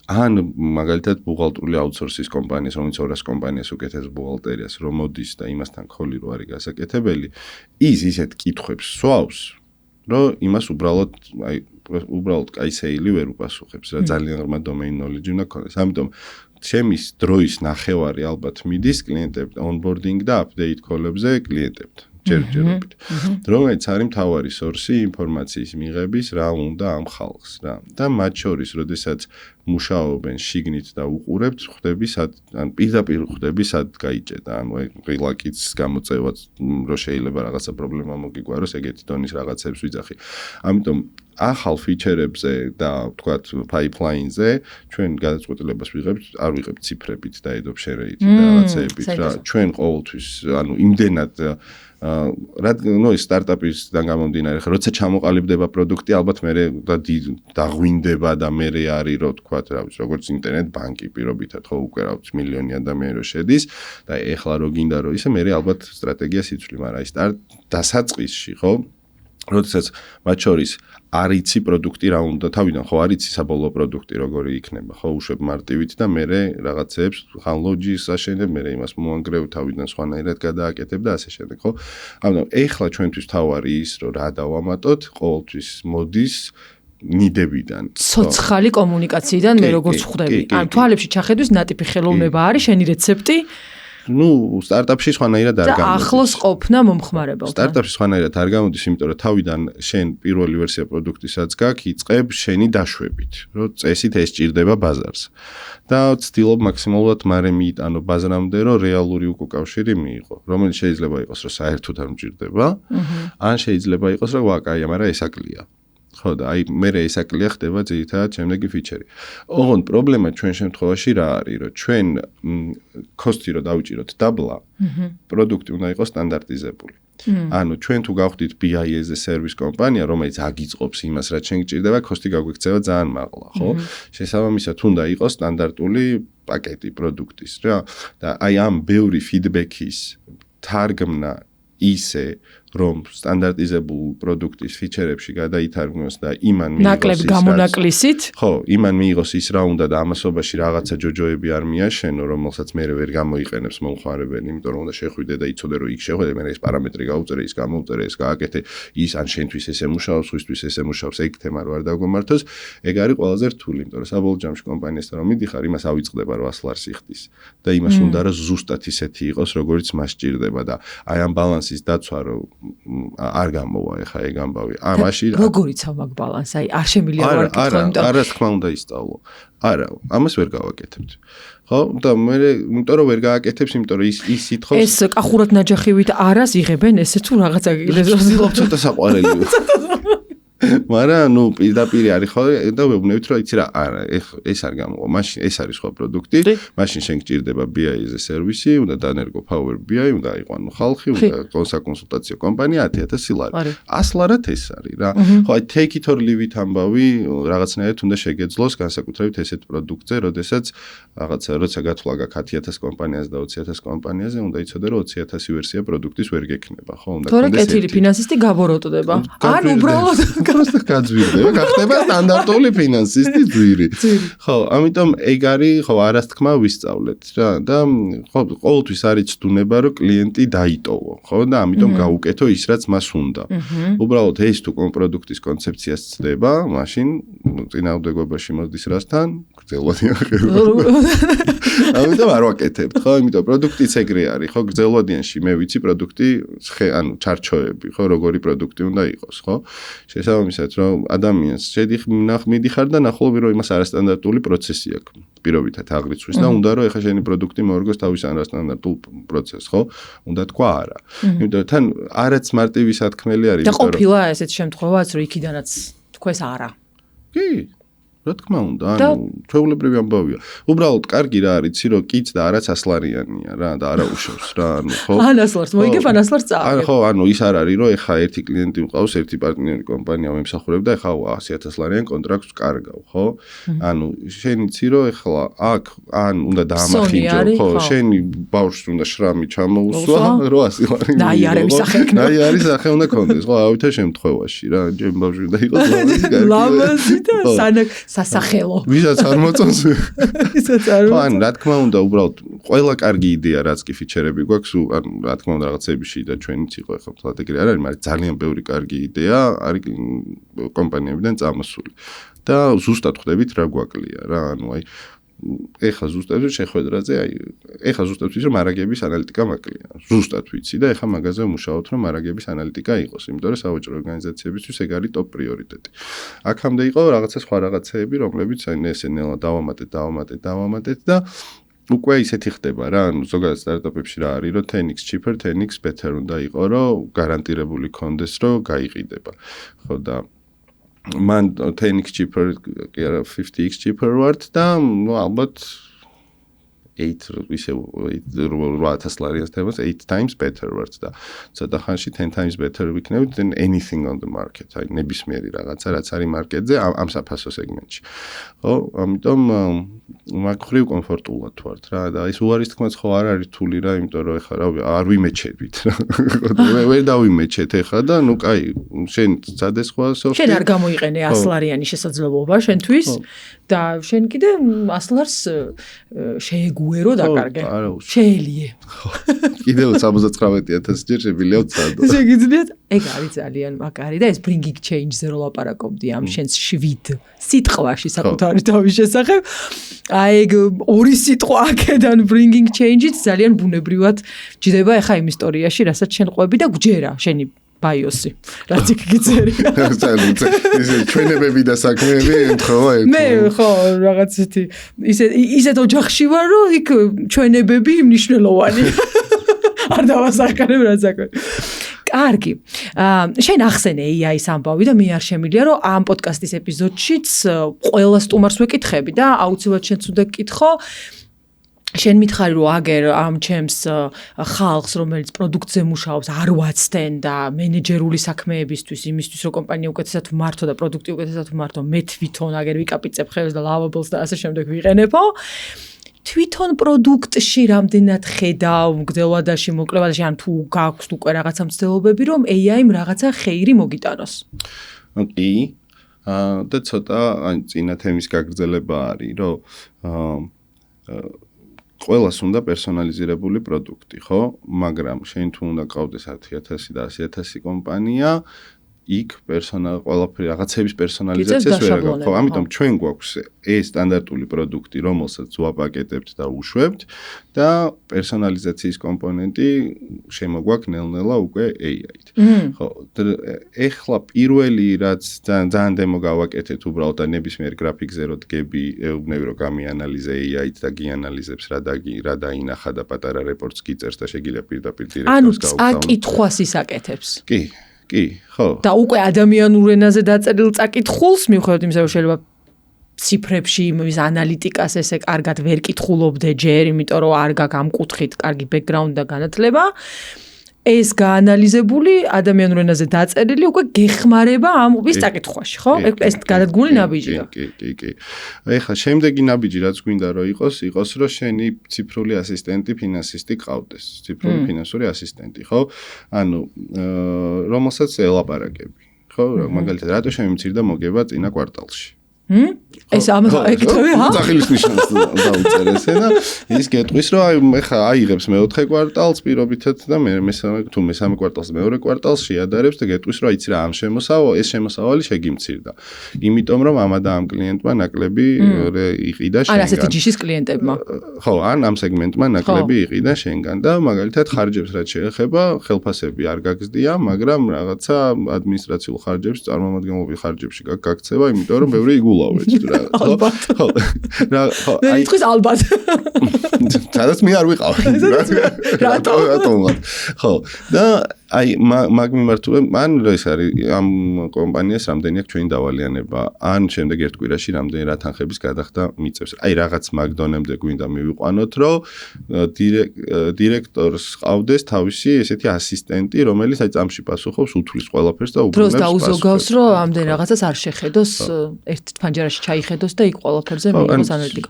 ან მაგალითად ბუღალტრული აუთსორსის კომპანიას, რომელიც 200 კომპანიას უკეთებს ბუღალტერიას, რომ მოდის და იმასთან call-ი რო არის გასაკეთებელი, ის ისეთ კითხვებს სვავს, რომ იმას უბრალოდ კაი სეილი ვერ უპასუხებს რა, ძალიან ღრმა domain knowledge უნდა ქონდეს. ამიტომ ჩემის დროის ნახევარი ალბათ მიდის კლიენტებთან onboarding და update call-ებზე კლიენტებთან. ჯერჯერობით. რომელიც არის მთავარი სორსი ინფორმაციის მიღების რა უნდა ამ ხალხს რა. და მათ შორის, როდესაც მუშაობენ შიგნით და უყურებთ, ხვდები ან პირდაპირ ხვდები სად გაიჭედა. ანუ ყილაკიც გამოწევად რომ შეიძლება რაღაცა პრობლემა მოგიგვაროს, ეგეთი დონის რაღაცებს ვიძახი. ამიტომ ახალ ფიჩერებზე და ვთქვათ pipeline-ზე ჩვენ გადაწყვეტილებას ვიღებთ, არ ვიღებთ ციფრებით და adopt share-ით და რაღაცეებით რა. ჩვენ ყოველთვის ანუ იმდენად ну სტარტაპისგან გამომდინარე, ხა როცა ჩამოყალიბდება პროდუქტი, ალბათ მე დაღვინდება და მე არის რომ თქვა რა ვიცი, როგორც ინტერნეტ ბანკი პირობითად ხო უკვე რა ვიცი მილიონი ადამიანი რო შედის და ეხლა რო გინდა რომ ისე მე ალბათ სტრატეგიას იცვლი, მაგრამ აი დასაწყისში ხო როდესაც მათ შორის არიცი პროდუქტი რა უნდა თავიდან ხო არიცი საბოლოო პროდუქტი როგორი იქნება ხო უშვებ მარტივით და მე რაღაცეებს ხან ლოჯის აშენებ მე იმას მოანგრევ თავიდან სხვანაირად გადააკეთებ და ასე შემდეგ ხო ამიტომ ეხლა ჩვენთვის თავარი ის რომ რა დავამატოთ ყოველთვის მოდის ნიდებიდან ცოცხალი კომუნიკაციიდან მე როგორც ხვდები ან თვალებში ჩახედვის ნატიფი ხელოვნება არის შენი რეცეპტი ну სტარტაპში სხვანაირად არ გამოდის. ახლოს ყოფნა მომხმარებელთან. სტარტაპში სხვანაირად არ გამოდის, იმიტომ რომ თავიდან შენ პირველი ვერსია პროდუქტისაც გაქვს, იწყებ შენი დაშვებით, რომ წესით ეს ჭირდება ბაზარს. და ვცდილობ მაქსიმალურად მარე მიიტანო ბაზრამდე, რომ რეალური უკავშირი მიიღო, რომელიც შეიძლება იყოს, რომ საერთოდ არ მჭირდება, ან შეიძლება იყოს, რომ ვაკაია, მაგრამ ეს აკლია. ხო და აი მე ესაკლია ხდება ძირითადად შემდეგი ფიჩერი. ოღონდ პრობლემა ჩვენ შემთხვევაში რა არის, რომ ჩვენ კოსტი რო დავიჭიროთ დაბლა, პროდუქტი უნდა იყოს სტანდარტიზებული. ანუ ჩვენ თუ გავხდით BI-ზე სერვის კომპანია, რომელიც აგიწყობს იმას, რაც შენ გჭირდება, კოსტი გაგვიქცევა ძალიან მაღლა, ხო? შესაბამისად უნდა იყოს სტანდარტული პაკეტი პროდუქტის, რა. და აი ამ ბევრი ფიდბექის თარგმნა ისე რომ სტანდარტიზებულ პროდუქტის ფიჩერებში გადაითარგმნოს და იმან მიიღოს ნაკლებ გამონაკლისით ხო, იმან მიიღოს ის რა უნდა და ამასობაში რაღაცა ჯოჯოები არ მიაშენო, რომელსაც მე ვერ გამოიყენებს მომხმარებელი, იმიტომ რომ უნდა შეხვიდე და იცოდე რომ იქ შეხვედე, მე ეს პარამეტრი გაუწერე, ის გამოუწერე, ეს გააკეთე, ის ან შენთვის ესე მუშაობს, სხვისთვის ესე მუშაობს, ეგ თემა რო არ დაგომართოს, ეგ არის ყველაზე რთული, იმიტომ რომ საბოლოო ჯამში კომპანიასთან რომ მიდიხარ, იმას ავიწყდება 100 ლარს იხდის და იმას უნდა რომ ზუსტად ისეთი იყოს, როგორც მას ჭირდება და აი ამ ბალანსის დაცვა რომ არ გამოვა ეხა ეგ ამბავი. ამაში როგორ იცავ მაგ ბალანსს? აი არ შემიძლია რომ არ კითხო, იმიტომ არა თქმა უნდა ისწავლო. არა, ამას ვერ გავაკეთებთ. ხო? და მე იმიტომ რომ ვერ გააკეთებს, იმიტომ რომ ის ითხოვს ეს კახურად ნაჯახივით არას იღებენ ესე თუ რაღაცა ვცდილობ ცოტა საყვარელი. მაგრამ ნუ პირდაპირ არის ხო და ვეუბნებით რომ იცი რა არა ეს არ გამოვა მაშინ ეს არის სხვა პროდუქტი მაშინ შენ გჭირდება BI-ზე სერვისი უნდა დანერგო Power BI უნდა აიყვანო ხალხი უნდა კონსულტაციო კომპანია 10,000 ლარი 100 ლარად ეს არის რა ხო აი take it or leave it ამბავი რაღაცნაირად უნდა შეგეძლოს განსაკუთრებით ესეთ პროდუქტზე როდესაც რაღაცა როცა გათვლა გაქვს 10,000 კომპანიას და 20,000 კომპანიაზე უნდა იცოდე რომ 20,000 ვერსია პროდუქტის ვერ გექნება ხო უნდა თორე კეთილი ფინანსისტი გაბოროტდება ან უბრალოდ გაძვირდება, გახდება სტანდარტული ფინანსისტი ძვირი. ხო, ამიტომ ეგ არის, ხო, არას თქმა ვისწავლეთ რა და ხო, ყოველთვის არის ცდუნება, რომ კლიენტი დაიტოვო, ხო და ამიტომ გაუკეთო ის, რაც მას უნდა. უბრალოდ ეს თუ პროდუქტის კონცეფციას ცდება, მაშინ წინააღმდეგობაში მოდის რასთან? გრძელვადიან ხელს. ამიტომ არ ვაკეთებთ, ხო? იმიტომ პროდუქტიც ეგრე არის, ხო? გრძელვადიანში მე ვიცი პროდუქტი, ანუ ჩარჩოები, ხო, როგორი პროდუქტი უნდა იყოს, ხო? შესაბამისად, რომ ადამიანს მიდიხარ და ნახულობი რომ იმას არასტანდარტული პროცესი აქვს. პირობითად აღრიცხვის და უნდა რომ ეხა შენი პროდუქტი მოერგოს თავის არასტანდარტულ პროცესს, ხო? უნდა თქვა არა. იმიტომ თან არაც მარტივი სათქმელი არის, და ყოფილა ესეთ შემთხვევაც, რომ იქიდანაც თქვეს არა. კი. რა თქმა უნდა, ანუ ჩვეულებრივი ამბავია. უბრალოდ კარგი რა არის, იცი რომ კიც და არაც ასლარიანია რა და არა უშავს რა, ანუ ხო? ანასლარს მოიგებ, ანასლარს წააგებ. ხო, ანუ ის არ არის რომ ეხა ერთი კლიენტი მყავს, ერთი პარტნიორი კომპანია მემსახურებ და ეხა 100,000 ლარიან კონტრაქტს კარგავ, ხო? ანუ შენ იცი რომ ეხლა აქ ან უნდა დაამახინჯო, ხო, შენი ბავშვს უნდა შრამი ჩამოუსვა 800 ლარი. ნაიარების სახე იქნება. ნაიარის სახე უნდა კონდეს, ხო, ავითარ შემთხვევაში რა, ჩემ ბავშვი უნდა იყოს ლამაზი და სასახელო. ვისაც არ მოწონს. ვისაც არ მოწონს. ხო, ანუ რა თქმა უნდა, უბრალოდ ყველა კარგი იდეა, რაც კი ფიჩერები გვაქვს, ანუ რა თქმა უნდა რაღაცებიში და ჩვენიც იყო ახლა თლად ეგრე არ არის, მაგრამ ძალიან ბევრი კარგი იდეა არის კომპანიებიდან წამოსული. და ზუსტად ხვდებით რა გვაკლია რა, ანუ აი ეხა ზუსტად შეხვედრაზე, აი ეხა ზუსტად ვიცი რომ მარაგების ანალიტიკა მაკლია. ზუსტად ვიცი და ეხა მაგაზე ვმუშაობთ რომ მარაგების ანალიტიკა იყოს, იმიტომ რომ სავაჭრო ორგანიზაციებისთვის ეგ არის ტოპ პრიორიტეტი. აქამდე იყო რაღაცა სხვა რაღაცეები, რომლებიც აი ესე ნელა დავამატეთ და უკვე ისეთი ხდება რა, ანუ ზოგადად სტარტაპებში რა არის, რომ 10x cheaper, 10x better უნდა იყო, რომ გარანტირებული კონდეს, რომ გაიყიდება. ხო და მან 10x cheaper, კი არა 50x cheaper ვართ და ნუ ალბათ 8,000 ლარიანს თემას 8 times better ვართ და ცოტა ხანში 10 times better ვიქნებით than anything on the market. აი ნებისმიერი რაღაცა, რაც არის მარკეტზე ამ საფასო სეგმენტში. ხო, ამიტომ მაგ ხრივ კომფორტულად ვართ რა და ის უარის თქმაც ხო არ არის რთული რა, იმიტომ რომ ეხლა რა არ ვიმეჩებით რა. ვერ დავიმეჩეთ ეხლა და ნუ კაი, შენ წადეს სხვა სოფტი. შენ არ გამოიყენე 100 ლარიანი შესაძლებლობა შენთვის და შენ კიდე 100 ლარს შეეგუერო დაკარგე. შეელიე. კიდევ 79,000 ჯერ შეგვიძლია ვცადო. შეგიძლიათ, ეგ არის ძალიან მაგარი და ეს bringing change-ზე რო ლაპარაკობდი ამ შენს 7 სიტყვაში საკუთარი თავის შესახებ. აი ეგ ორი სიტყვა აქედან bringing change-ით ძალიან ბუნებრივად ჯდება ახლა იმ ისტორიაში, რასაც შენ ყვები და გჯერა შენი ბაიოსი. რაც იქ გიწერია. ისე ჩვენებები და საქმეები ემთხოვა ერთ. მე ხო რაღაც ისეთ ოჯახში ვარ, რომ იქ ჩვენებები მნიშვნელოვანი. არ დავასახკარებ რა საქმე. კარგი. შენ ახსენე AI-ის ამბავი და მე არ შემიძლია რომ ამ პოდკასტის ეპიზოდშიც ყველა სტუმარს ვეკითხები და აუცილებლად შენც უნდა გკითხო. შენ მითხარი რომ აგერ ამ ჩემს ხალხს რომელიც პროდუქტზე მუშაობს არ ვაცდენ და მენეჯერული საქმეებისთვის იმისთვის რომ კომპანია უკეთესად ვმართო და პროდუქტი უკეთესად ვმართო მე თვითონ აგერ ვიკაპიცებ ხელს და lavables და ასე შემდეგ ვიყენებო თვითონ პროდუქტში რამდენად ხედავ მგრძელვადაში მოკლებადაში ან თუ გაქვს უკვე რაღაცა მცდელობები რომ AI-მ რაღაცა ხეირი მოგიტანოს კი და ცოტა ან წინა თემის გაგრძელება არის რომ ყველას უნდა პერსონალიზირებული პროდუქტი, ხო? მაგრამ შენ თუ უნდა ყავდეს 10,000 და 100,000 კომპანია, იქ ყველაფერი რაღაცების პერსონალიზაციას ვერ აქვს. ხო, ამიტომ ჩვენ გვაქვს ეს სტანდარტული პროდუქტი, რომელსაც ვაპაკეტებთ და უშვებთ და პერსონალიზაციის კომპონენტი შემოგვაქვს ნელ-ნელა უკვე AI-ით. ხო, ეხლა პირველი რაც ძალიან დემო გავაკეთეთ უბრალოდ და ნებისმიერ გრაფიკზე რო დგები, ეუბნები რომ გამიანალიზე AI-ით და გიანალიზებს რა დაინახა და პატარა რეპორტს გიწერს და შეგიძლია პირდაპირ დირექტორს გავუწევ. ანუ წაკითხვას ისაკეთებს. კი, ხო. და უკვე ადამიანურ ენაზე დაწერილ წაკითხულს მივხვდეთ იმისა რომ შეიძლება ციფრებში იმის ანალიტიკას ესე კარგად ვერ კითხულობდე ჯერ, იმიტომ რომ არ გაქვს ამ კუთხით კარგი ბექგრაუნდი და განათლება. ეს გაანალიზებული ადამიანურ ენაზე დაწერილი უკვე გეხმარება ამ უბის წაკითხვაში, ხო? ეს გადადგმული ნაბიჯია. კი. ეხლა შემდეგი ნაბიჯი რაც გვინდა რომ იყოს რომ შენი ციფრული ასისტენტი ფინანსისტი ყავდეს, ციფრული ფინანსური ასისტენტი, ხო? ანუ რომელსაც ელაპარაკები, ხო? მაგალითად, რატო შემიმცირდა მოგება წინა კვარტალში? ეს ამას ეკითხები, ჰა? სახელის ნიშანს დაუწერე ესე და ის გეტყვის რომ აი ხა აიღებს მეოთხე კვარტალს პირობითად და მე მესამე კვარტალს მეორე კვარტალს შეადარებს და გეტყვის რომ აიცი რა ამ ეს შემოსავალი შეგიმცირდა. იმიტომ რომ ამა და ამ კლიენტმა ნაკლები იყიდა შენგან. ან ასეთი ჯიშის კლიენტებმა. ხო, ან ამ სეგმენტმა ნაკლები იყიდა შენგან და მაგალითად ხარჯებს რაც შეეხება, ხელფასები არ გაგზდია, მაგრამ რაღაცა ადმინისტრაციულ ხარჯებს, წარმომადგენლობრივ ხარჯებში გაქცევა, იმიტომ რომ ბევრი იგულავეთ. ალბათ. ხო. მე იტყვის ალბათ. სადაც მე არ ვიყავ. რატომ? ხო. და აი მაგ მიმართულებით მან ეს არის ამ კომპანიას რამდენი აქვს ჩვენი დავალიანება ან შემდეგ ერთ კვირაში რამდენი რა თანხების გადახდა მიწევს. აი რაღაც მაგ დონემდე გვინდა მივიყვანოთ, რომ დირექტორს ყავდეს თავისი ესეთი ასისტენტი, რომელიც აი წამში პასუხობს, უთვლის ყველაფერს და უბრუნებს დროს დაუზოგავს, რომ ამდენ რაღაცას არ შეხედოს, ერთ ფანჯარაში ჩაიხედოს და იქ ყველაფერზე მიიღოს ანალიტიკა.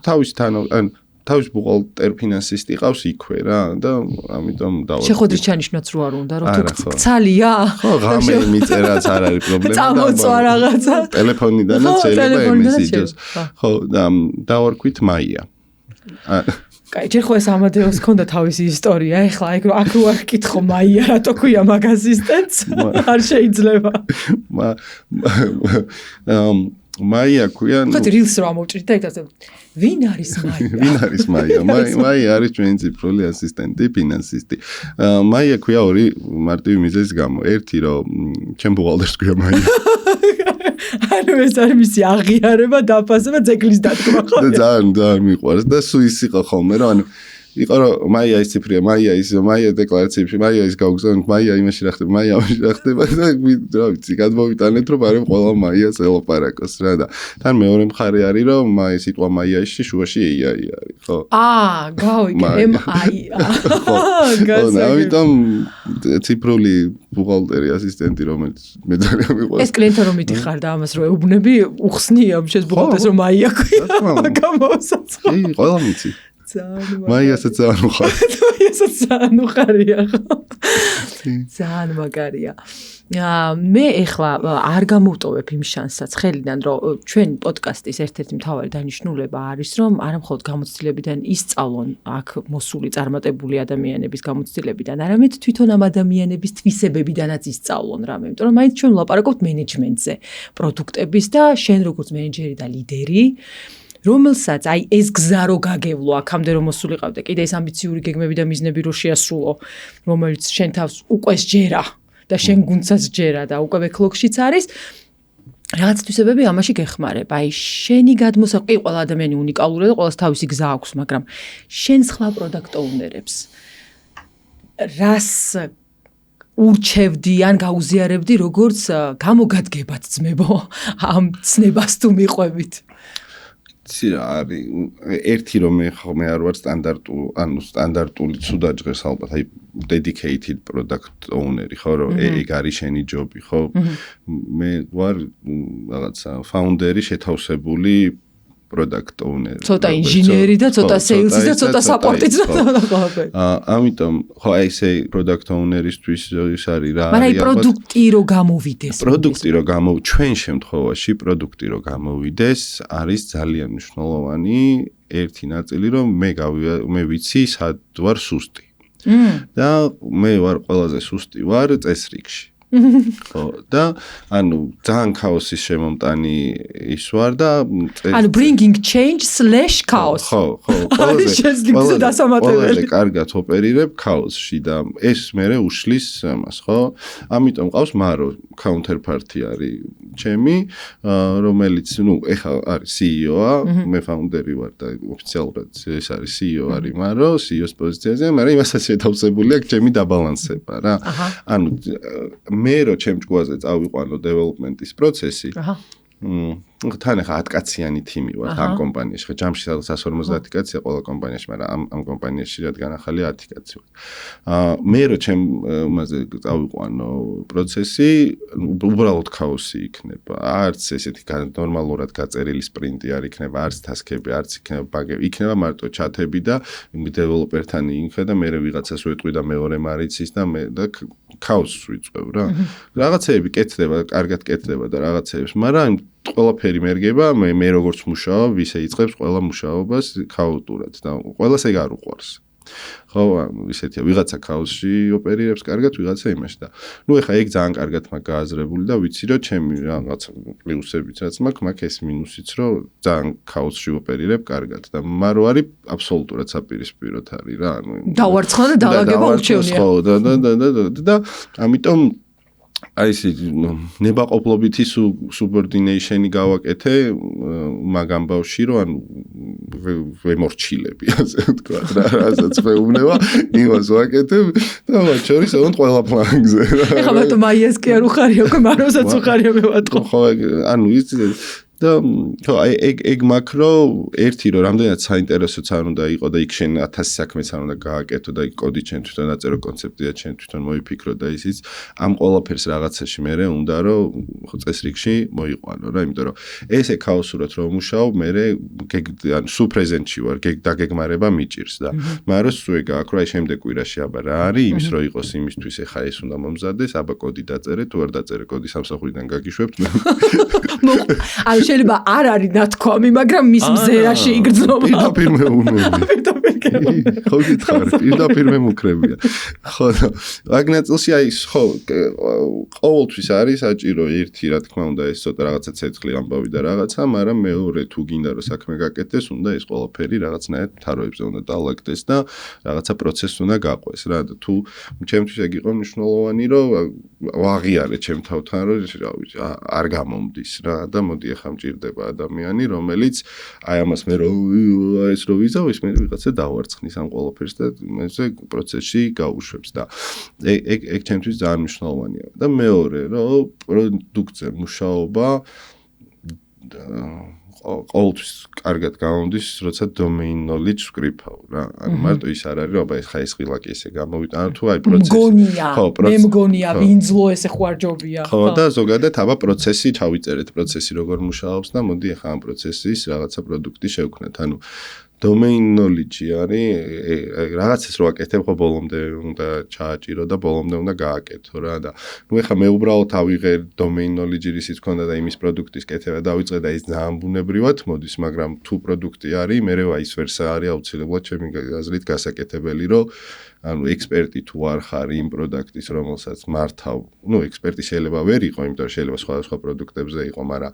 თავის ბუღალტერ ფინანსისტი ყავს იქვე რა და ამიტომ დავაწყე. შეხვედრის ჩანიშნაც რო არ უნდა, რომ თუ ცალია. ხო, ღამე მიწერაც არ არის პრობლემა. წამოწვა რაღაცა. ტელეფონიდანაც შეიძლება ემესიჯოს. ხო, და დავარქვით მაია. კაი, ჯერ ხო ეს ამადეოს ქონდა თავისი ისტორია, ეხლა აქ რო არ გკითხო მაია რატო ქვია მაგ ასისტენტს? არ შეიძლება. მაია ქვია, ხო, rills რო ამოვჭრით და ეგ ვინ არის მაია? ვინ არის მაია? მაია არის ჩვენი ციფრული ასისტენტი, ფინანსისტი. მაია ქვია ორი მარტივი მიზეზის გამო. ერთი რომ ჩემ ბუღალტერს ქვია მაია. ანუ ეს არის მისი აღიარება, დაფასება, ძეგლის დადგმა ხო? და ძალიან მიყვარს და სულ ის იყო ხოლმე რომ ანუ იყო რომ მაია ის ციფრია, მაია ის, მაია დეკლარაციებში, მაია ის გავგზავნით, მაია იმაში რა ხდება, მაია ამაში რა ხდება და რა ვიცი, გადმოვიტანეთ რომ არემ ყველა მაიას ელაპარაკოს რა და თან მეორე მხარე არის რომ მაია სიტყვა მაიაში შუაში AI არის, ხო? გავიგე, MIA. ხო, ამიტომ ციფრული ბუღალტერი ასისტენტი რომელიც მე ძალიან მიყვარს. ეს კლიენტი რომ მიდიხარ და ამას რო ეუბნები, უხსნია შეს ბუღალტერს რომ მაია ქვია. გამოსაცხო. ყველა მიცი. მაიასაც ძალიან უხარია ხო? ძალიან მაგარია. მე ეხლა არ გამოვტოვებ იმ შანსსაც ხელიდან, რომ ჩვენ პოდკასტის ერთ-ერთი მთავარი დანიშნულება არის, რომ არა მხოლოდ გამოცდილებიდან ისწავლონ აქ მოსული წარმატებული ადამიანების გამოცდილებიდან, არამედ თვითონ ამ ადამიანების თვისებებიდანაც ისწავლონ რამე, იმიტომ რომ მაინც ჩვენ ვლაპარაკობთ მენეჯმენტზე, პროდუქტების და შენ როგორც მენეჯერი და ლიდერი რომელსაც აი ეს გზა რო გაგევლო აქამდე რომ მოსულიყავდე კიდე ეს ამბიციური გეგმები და მიზნები რო შეასრულო რომელიც შენ თავს უკვე სჯერა და შენ გუნდსაც სჯერა და უკვე ბექლოგშიც არის რაღაც თვისებები ამაში გეხმარება აი შენი გადმოსაყვი ყველა ადამიანი უნიკალურია და ყველას თავისი გზა აქვს მაგრამ შენ სხვა პროდუქტ ოუნერებს რას ურჩევდი ან გაუზიარებდი როგორც გამოგადგებათ ძმებო ამ ცნებას თუ მიყვებით არის ერთი რომ მე არ ვარ სტანდარტული ცუდაჯღერს ალბათ აი dedicated product owner-ი ხო რომ ეგ არის შენი ჯობი ხო მე ვარ რაღაცა founder-ი შეთავსებული product owner. ცოტა ინჟინერი და ცოტა sales-ი და ცოტა support-იც და ყველაფერი. ამიტომ ხო აი ესე product owner-ისთვის ის არის რა. მაგრამ აი პროდუქტი რო გამოვიდეს. პროდუქტი რო ჩვენ შემთხვევაში პროდუქტი რო გამოვიდეს არის ძალიან მნიშვნელოვანი ერთი ნაწილი რომ მე ვიცი სად ვარ სუსტი. და მე ვარ ყველაზე სუსტი ვარ წესრიგში. ხო და ანუ ძალიან ქაოსის შემომტანი ის ვარ და ანუ bringing change/chaos ხო ყველაზე კარგად ოპერირებ ქაოსში და ეს მერე უშლის ამას ხო ამიტომ ყავს მარო counterparty არის ჩემი რომელიც ნუ ეხა არის CEO-ა მე founder-ი ვარ და ოფიციალურად ეს არის CEO არის მარო CEO-ს პოზიციაზე მაგრამ იმასაც შეთავსებული აქვს ჩემი დაბალანსება რა ანუ მე რო ჩემ ჯგუფზე წავიყვანო დეველოპმენტის პროცესი. თან ახლა 10 კაციანი თიმი ვარ ამ კომპანიაში. ხა ჯამში 150 კაცია ყველა კომპანიაში, მაგრამ ამ კომპანიაში რადგან ახალია 10 კაცი ვარ. მე რო ჩემ მასე წავიყვანო პროცესი, უბრალოდ ქაოსი იქნება. არც ესეთი ნორმალურად გაწერილი სპრინტი არ იქნება, არც ტასკები, არც იქნება ბაგები, იქნება მარტო ჩათები და დეველოპერთან იქნება და მე ვიღაცას ვეტყვი და მეორე მარიცის და მე და ქაოსს ვიწევ რა. რაღაცეები კეთდება, კარგად კეთდება და რაღაცეებს, მაგრამ ყველაფერი მერგება, მე როგორც მუშაობ, ისე იწყებს ყველა მუშაობას ქაოტურად და ყველას ეგ არ უყვარს. ხო, ისეთია, ვიღაცა ქაოსში ოპერირებს კარგად, ვიღაცა იმაში და ნუ ეხა ეგ ძალიან კარგად მაქვს გააზრებული და ვიცი რომ ჩემი რაღაც პლუსებიც რაც მაქვს ეს მინუსიც რომ ძალიან ქაოსში ოპერირებ კარგად და მარო არის აბსოლუტურად საპირისპიროთ არის რა, ანუ დავარცხნა და დაალაგება ურჩევნია. ხო, და ამიტომ აი ეს ნებაყოფლობითი subordination-ი გავაკეთე მაგ ამბავში რომ ანუ ვემორჩილები ასე ვთქვათ რა რასაც მეუბნება იმას ვაკეთებ და მათ შორის ოღონდ ყველა ფლანგზე რა ეხლა ბატონ მაიას კი არ უხარიო მაროსაც უხარიო მევატყო ხო ანუ ის და ხო ეგ მაკრო ერთი რომ რამდენად საინტერესოც არ უნდა იყო და იქ შენ 1000 საქმეც არ უნდა გააკეთო და იქ კოდი ჩვენ თვითონ დაწერო კონცეფცია ჩვენ თვითონ მოიფიქრო და ისიც ამ ყველაფერს რაღაცაში მე უნდა რომ წესრიგში მოიყვანო რა იმიტომ რომ ესე ქაოსურად რომ მუშაობ მე ანუ სულ პრეზენტში ვარ დაგეგმარება მიჭირს და მაგრამ სულ ეგ აქვს რა შემდეგ კვირაში აბა რა არის იმის რომ იყოს იმისთვის ეხა ეს უნდა მომზადდეს აბა კოდი დაწერე თუ არ დაწერე კოდი სამსახურიდან გაგიშვებთ ანუ შეიძლება არ არის ნათქვამი, მაგრამ მის მზერაში იგრძნობა. პირდაპირ მეუბნები. ხო გითხარ, პირდაპირ მემუქრებია. ხო, მაგ ნაწილში აი ხო, ყოველთვის არის საჭირო ერთი, რა თქმა უნდა, ეს ცოტა რაღაცა ცეცხლი ამბავი და რაღაცა, მაგრამ მეორე თუ გინდა რომ საქმე გაკეთდეს, უნდა ეს ყველაფერი რაღაცნაირად თაროებზე უნდა დაალაგდეს და რაღაცა პროცესს უნდა გაყვეს რა და თუ ჩემთვის ეგ იყო მნიშვნელოვანი, რომ ვაღიარე ჩემ თავთან, რომ არ გამომდის რა და მოდი ახლა მჭირდება ადამიანი, რომელიც აი ამას მე რომ ეს რო ვიზავ, მე ვიღაცა დავარცხნის ამ ყველაფერს და მეზე პროცესში გაუშვებს და ეგ ჩემთვის ძალიან მნიშვნელოვანია. და მეორე, რომ პროდუქტზე მუშაობა ყოველთვის კარგად გამომდის, როცა domain knowledge ვკრიფავ რა. ანუ მარტო ის არ არის, რომ აბა ხა ეს ღილაკი ესე გამოვიდა. ანუ თუ აი პროცესი. მე მგონია, ვინძლო ესე ხوارჯობია. ხო და ზოგადად აბა პროცესი ჩავიწერეთ, პროცესი როგორ მუშაობს და მოდი ახლა ამ პროცესის რაღაცა პროდუქტი შევქმნათ. ანუ domain knowledge არის რაღაცას რო აკეთებ ხო ბოლომდე უნდა ჩააჭირო და ბოლომდე უნდა გააკეთო რა და ნუ ეხლა მე უბრალოდ ავიღე domain knowledge ისიც ქონდა და იმის პროდუქტის კეთება დავიწყე და ის ძალიან ბუნებრივად მოდის მაგრამ თუ პროდუქტი არის მე ის ვერსა არის აუცილებლად ჩემი აზრით გასაკეთებელი რომ ანუ ექსპერტი თუ არ ხარ იმ პროდუქტის რომელსაც მართავ ნუ ექსპერტი შეიძლება ვერ იყო იმიტომ რომ შეიძლება სხვადასხვა პროდუქტებზე იყო მაგრამ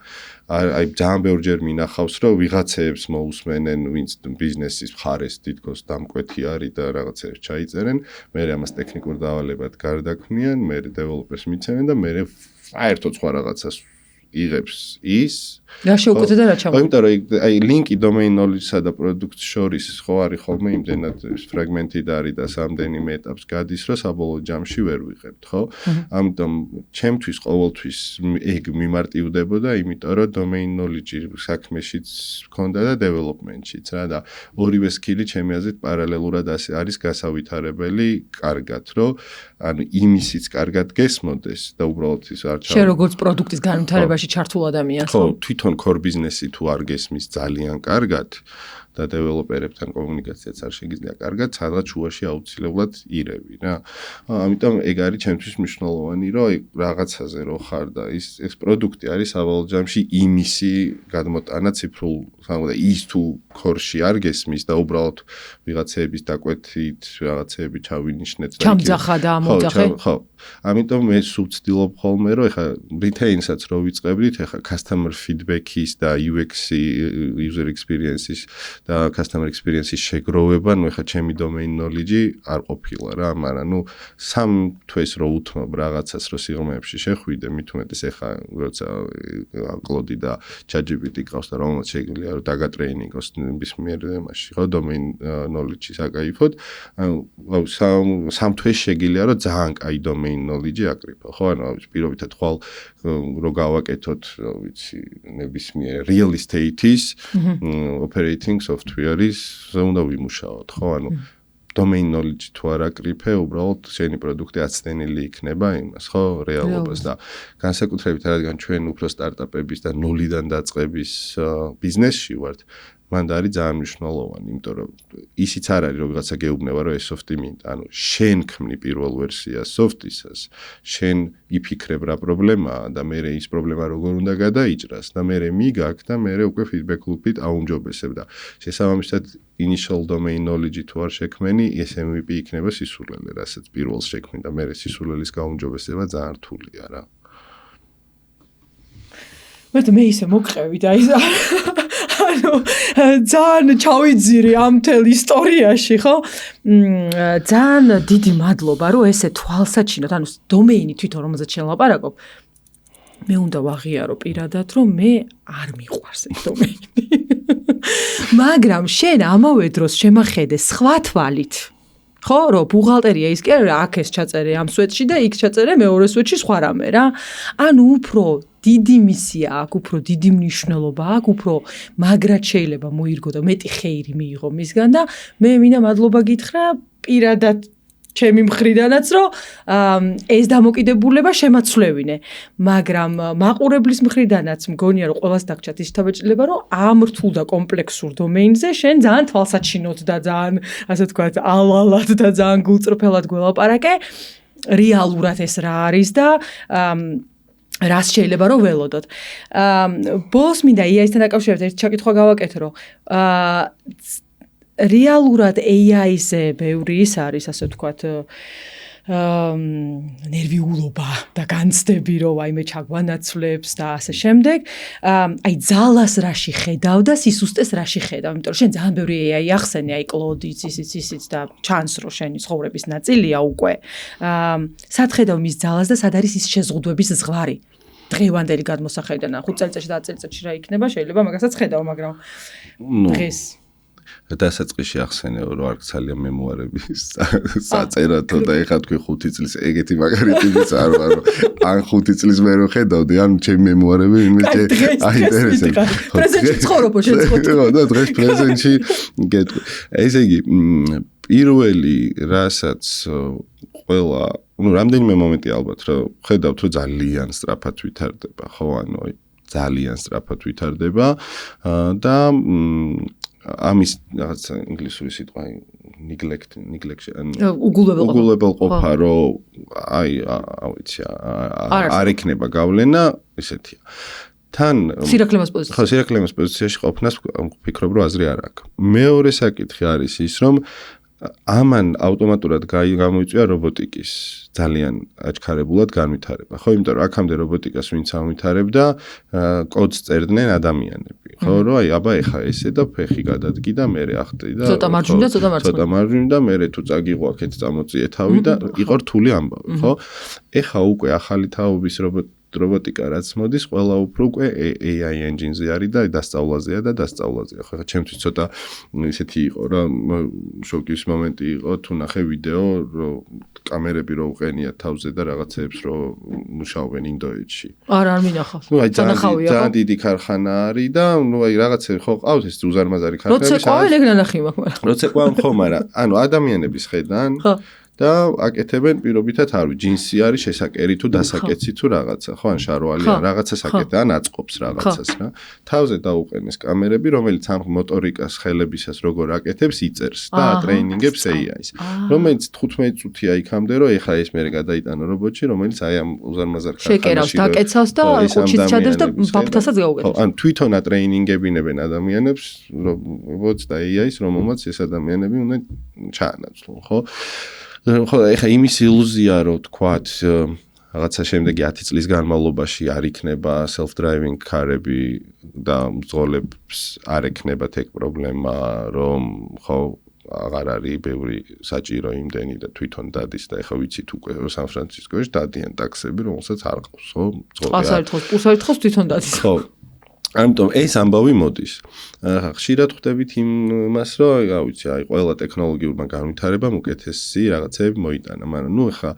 აი ძალიან ბევრჯერ მინახავს რომ ვიღაცეებს მოусმენენ ვინც ბიზნესის მხარეს თითქოს დამკვეთი არის და რაღაცებს ჩაიწერენ მე ამას ტექნიკურ დავალებად გარდაქმნიან მე დეველოპერს მიცემენ და მე საერთოდ სხვა რაღაცას იღებს ის რა შევკვეთე და რა ჩამო. იმიტომ რომ აი ლინკი domain knowledge-სა და პროდუქტს შორის ხო არის ხოლმე იმდენად ფრაგმენტი და არის და სამდენიმე ეტაპს გადის, რომ საბოლოო ჯამში ვერ ვიღებთ, ხო? ამიტომ ჩემთვის ყოველთვის ეგ მიმარტივდებოდა, იმიტომ რომ domain knowledge საქმეშიც მქონდა და development-შიც რა და ორივე სკილი ჩემი აზრით პარალელურად არის გასავითარებელი, კარგად, რომ ანუ იმისიც კარგად გესმოდეს და უბრალოდ ის არ შენ როგორც პროდუქტის განვითარებაში ჩართულ ადამიანს ხო თვითონ core business-ი თუ არ გესმის ძალიან კარგად და დეველოპერებთან კომუნიკაციაც არ შეგიძლია კარგად, სადღაც შუაში აუცილებლად ირევი რა. ამიტომ ეგ არის ჩემთვის მნიშვნელოვანი, რომ აი რაღაცაზე რო ხარ და ეს პროდუქტი არის საბოლოო ჯამში იმისი გადმოტანა ციფრულ, სამოდა ის თუ core-ში არ გესმის და უბრალოდ ვიღაცეების დაკვეთით რაღაცეები ჩავინიშნეთ და ჩამძახა და ამოძახე. ხო. ამიტომ მე სულ ვცდილობ ხოლმე, რომ ეხა retain-საც რო ვიწყებდით, ეხა customer feedback-ის და UX-ი user experience-ის და customer experience-ის შეგროვება, ნუ ეხა ჩემი domain knowledge-ი არ ყოფილა რა, მაგრამ ნუ სამ თვეს რო უთმობ რაღაცას რო სიღრმეებში შეხვიდე, მით უმეტეს ეხა როცა კლოდი და ChatGPT ყავს და რომელსაც შეიძლება რომ დაგატრეინინგოს ნებისმიერ იმაში, ხო, domain knowledge-ის აკაიფოთ, ანუ სამ თვეს შეგიძლია რომ ძალიან კაი domain knowledge-ი აკრიფო, ხო, ანუ პირობითად ხვალ რო გავაკეთოთ, ვიცი, ნებისმიერ real estate-ის operating software-ის უნდა ვიმუშაოთ, ხო, ანუ domain knowledge თუ არ აკრიფე, უბრალოდ შენი პროდუქტი აცდენილი იქნება იმას, ხო, რეალობას და განსაკუთრებით რადგან ჩვენ უფრო სტარტაპების და ნულიდან დაწყების ბიზნესში ვართ, მან და არის ძალიან მნიშვნელოვანი, იმიტომ რომ ისიც არ არის რომ ვიღაცა გეუბნება რომ ეს სოფტი მინდა. ანუ შენ ქმნი პირველ ვერსიას სოფტისას, შენ იფიქრებ რა პრობლემაა და მე ის პრობლემა როგორ უნდა გადაიჭრას და მე მიგაქ და მე უკვე feedback loop-ით აუმჯობესებ და შესაბამისად initial domain knowledge თუ არ შექმენი, ეს MVP იქნება სისულელე, რასაც პირველს შექმნი და მე სისულელის გაუმჯობესება ძალიან რთულია რა. მე ისე მოგყევი და ის ანუ ძალიან ჩავიძირი ამ მთელ ისტორიაში, ხო? ძალიან დიდი მადლობა, რომ ესე თვალსაჩინოთ, ანუ დომეინი თვითონ რომელზეც შელაპარაკობ, მე უნდა ვაღიარო პირადად, რომ მე არ მიყვარს ეს დომეინი. მაგრამ შენ ამავე დროს შემახედე სხვა თვალით. ხო, რომ ბუღალტერია ის კი არა, აქ ეს ჩაწერე ამ სვეტში და იქ ჩაწერე მეორე სვეტში სხვა რამე რა. ანუ უფრო დიდი მისია აქვს, უფრო დიდი მნიშვნელობა აქვს, უფრო მაგრად შეიძლება მოირგო და მეტი ხეირი მიიღო მისგან და მე მინდა მადლობა გითხრა პირადად ჩემი მხრიდანაც, რომ ეს დამოკიდებულება შემაცვლევინე, მაგრამ მაყურებლის მხრიდანაც მგონია, რომ ყველას დაგჭათ ის თავაჭრილება, რომ ამ რთულ და კომპლექსურ დომეინზე შენ ძალიან თვალსაჩინოდ და ძალიან, ასე ვთქვათ, ალალად და ძალიან გულწრფელად გველაპარაკე, რეალურად ეს რა არის და რას შეიძლება რომ ველოდოთ. ბოლოს მინდა AI-სთან დაკავშირებით ერთი ჩაკითხვა გავაკეთო, რომ რეალურად AI-ზე ბევრი ის არის, ასე ვთქვათ, ნერვიულობა და განცდები, რომ აიმე ჩაგვანაცვლებს და ასე შემდეგ. აი ძალას რაში ხედავ და სისუსტეს რაში ხედავ, იმიტომ რომ შენ ძალიან ბევრი AI ახსენე, აი კლოდიც, ისიც და ჩანს, რომ შენი ცხოვრების ნაწილია უკვე. სად ხედავ მის ძალას და სად არის ის შეზღუდვების ზღვარი? დღევანდელი გადმოსახედიდან 5 წელიწადში და 10 წელიწადში რა იქნება, შეიძლება მაგასაც ხედავ, მაგრამ დღეს დასაწყისში ახსენე რომ არ ძალიან მემუარების საწერათო და ეხლა თქვი 5 წლის ეგეთი მაგარი ტიპიც არ ვარ რომ ან 5 წლის მე რო ხედავდი ან ჩემი მემუარები იმის აინტერესებს პრეზენტში ცხოვრობ შენ ხო და დღეს პრეზენტში გეტყვი ესე იგი პირველი რასაც ყველა რამდენიმე მომენტი ალბათ რომ ხედავთ რომ ძალიან სწრაფად ვითარდება ხო ანუ ძალიან სწრაფად ვითარდება და ამის რაღაც ინგლისური სიტყვა neglect უგულებელყოფა რომ აი ავიცი არ იქნება გავლენა ესეთია თან სირაკლემას პოზიციაში ხო სირაკლემას პოზიციაში ყოფნას ვფიქრობ რომ აზრი არ აქვს მეორე საკითხი არის ის რომ ამან ავტომატურად გამოიწვია რობოტიკის ძალიან აჩქარებულად განვითარება. ხო, იმიტომ რომ აქამდე რობოტიკას ვინც ამვითარებდა, კოდს წერდნენ ადამიანები. ხო, რომ აი აბა ეხა ესე და ფეხი გადადგი და მე ახტი და ცოტა მარჯვნივ და ცოტა მარცხნივ. ცოტა მარჯვნივ და მე თუ წაგიღო აქეთ წამოწიე თავი და იყო რთული ამბავი, ხო? ეხა უკვე ახალი თაობის რობოტიკა რაც მოდის, ყველა უფრო უკვე AI engine-ზე არის და დასწავლაზეა და დასწავლაზეა. ხო, ხა ჩემთვის ცოტა ისეთი იყო რა, შოკის მომენტი იყო, თუ ნახე ვიდეო, რომ კამერები რო უყენიათ თავზე და რაღაცეებს რო მუშაობენ ინდოეთში. არ მინახავს. ნუ აი ძალიან დიდი ქარხანა არის და ნუ აი რაღაცები ხო ყავთ ეს უზარმაზარი ქარხანები. როცა ყვავილ ეგ ნანახი მაქვს, მაგრამ. როცა ყვავილ ხო, მაგრამ ანუ ადამიანების ხედან ხო და აკეთებენ პირობითად არ ვიცი ჯინსი არის შესაკერი თუ დასაკეცი თუ რაღაცა ხო ან შარვალია რაღაცა საკეთე ან აწყობს რაღაცას რა თავზე დაუყენეს კამერები რომელიც ამ მოტორიკას ხელებისას როგორ აკეთებს იწერს და ტრეინინგებს AI-ს რომელიც 15 წუთია იქამდე რომ ეხლა ეს მე გადაიტანო რობოტში რომელიც აი ამ უზარმაზარ ქარხანაში დაკეცავს და ხუჩის ჩადებს და ბაფთასაც გაუგებს ხო ან თვითონ ატრეინინგებინებენ ადამიანებს რობოტს და AI-ს რომელმაც ეს ადამიანები უნდა ჩაანაცვლონ ხო ხო ეხა იმის ილუზია რომ თქვათ რაღაცა შემდეგი 10 წლის განმავლობაში არ იქნება self driving კარები და მძღოლებს არ ექნება თეკ პრობლემა რომ ხო აღარ არის ბევრი საჭირო იმდენი და თვითონ დადის და ეხა ვიცით უკვე სან ფრანცისკოში დადიან ტაქსები რომელსაც არ ყავს ხო პულსარითხოვს თვითონ დადის ხო ამიტომ ეს ამბავი მოდის. ხშირად ხვდებით იმას, რომ რა ვიცი, აი ყველა ტექნოლოგიურმა განვითარებამ უკეთესი რაღაცები მოიტანა, მაგრამ ნუ ეხა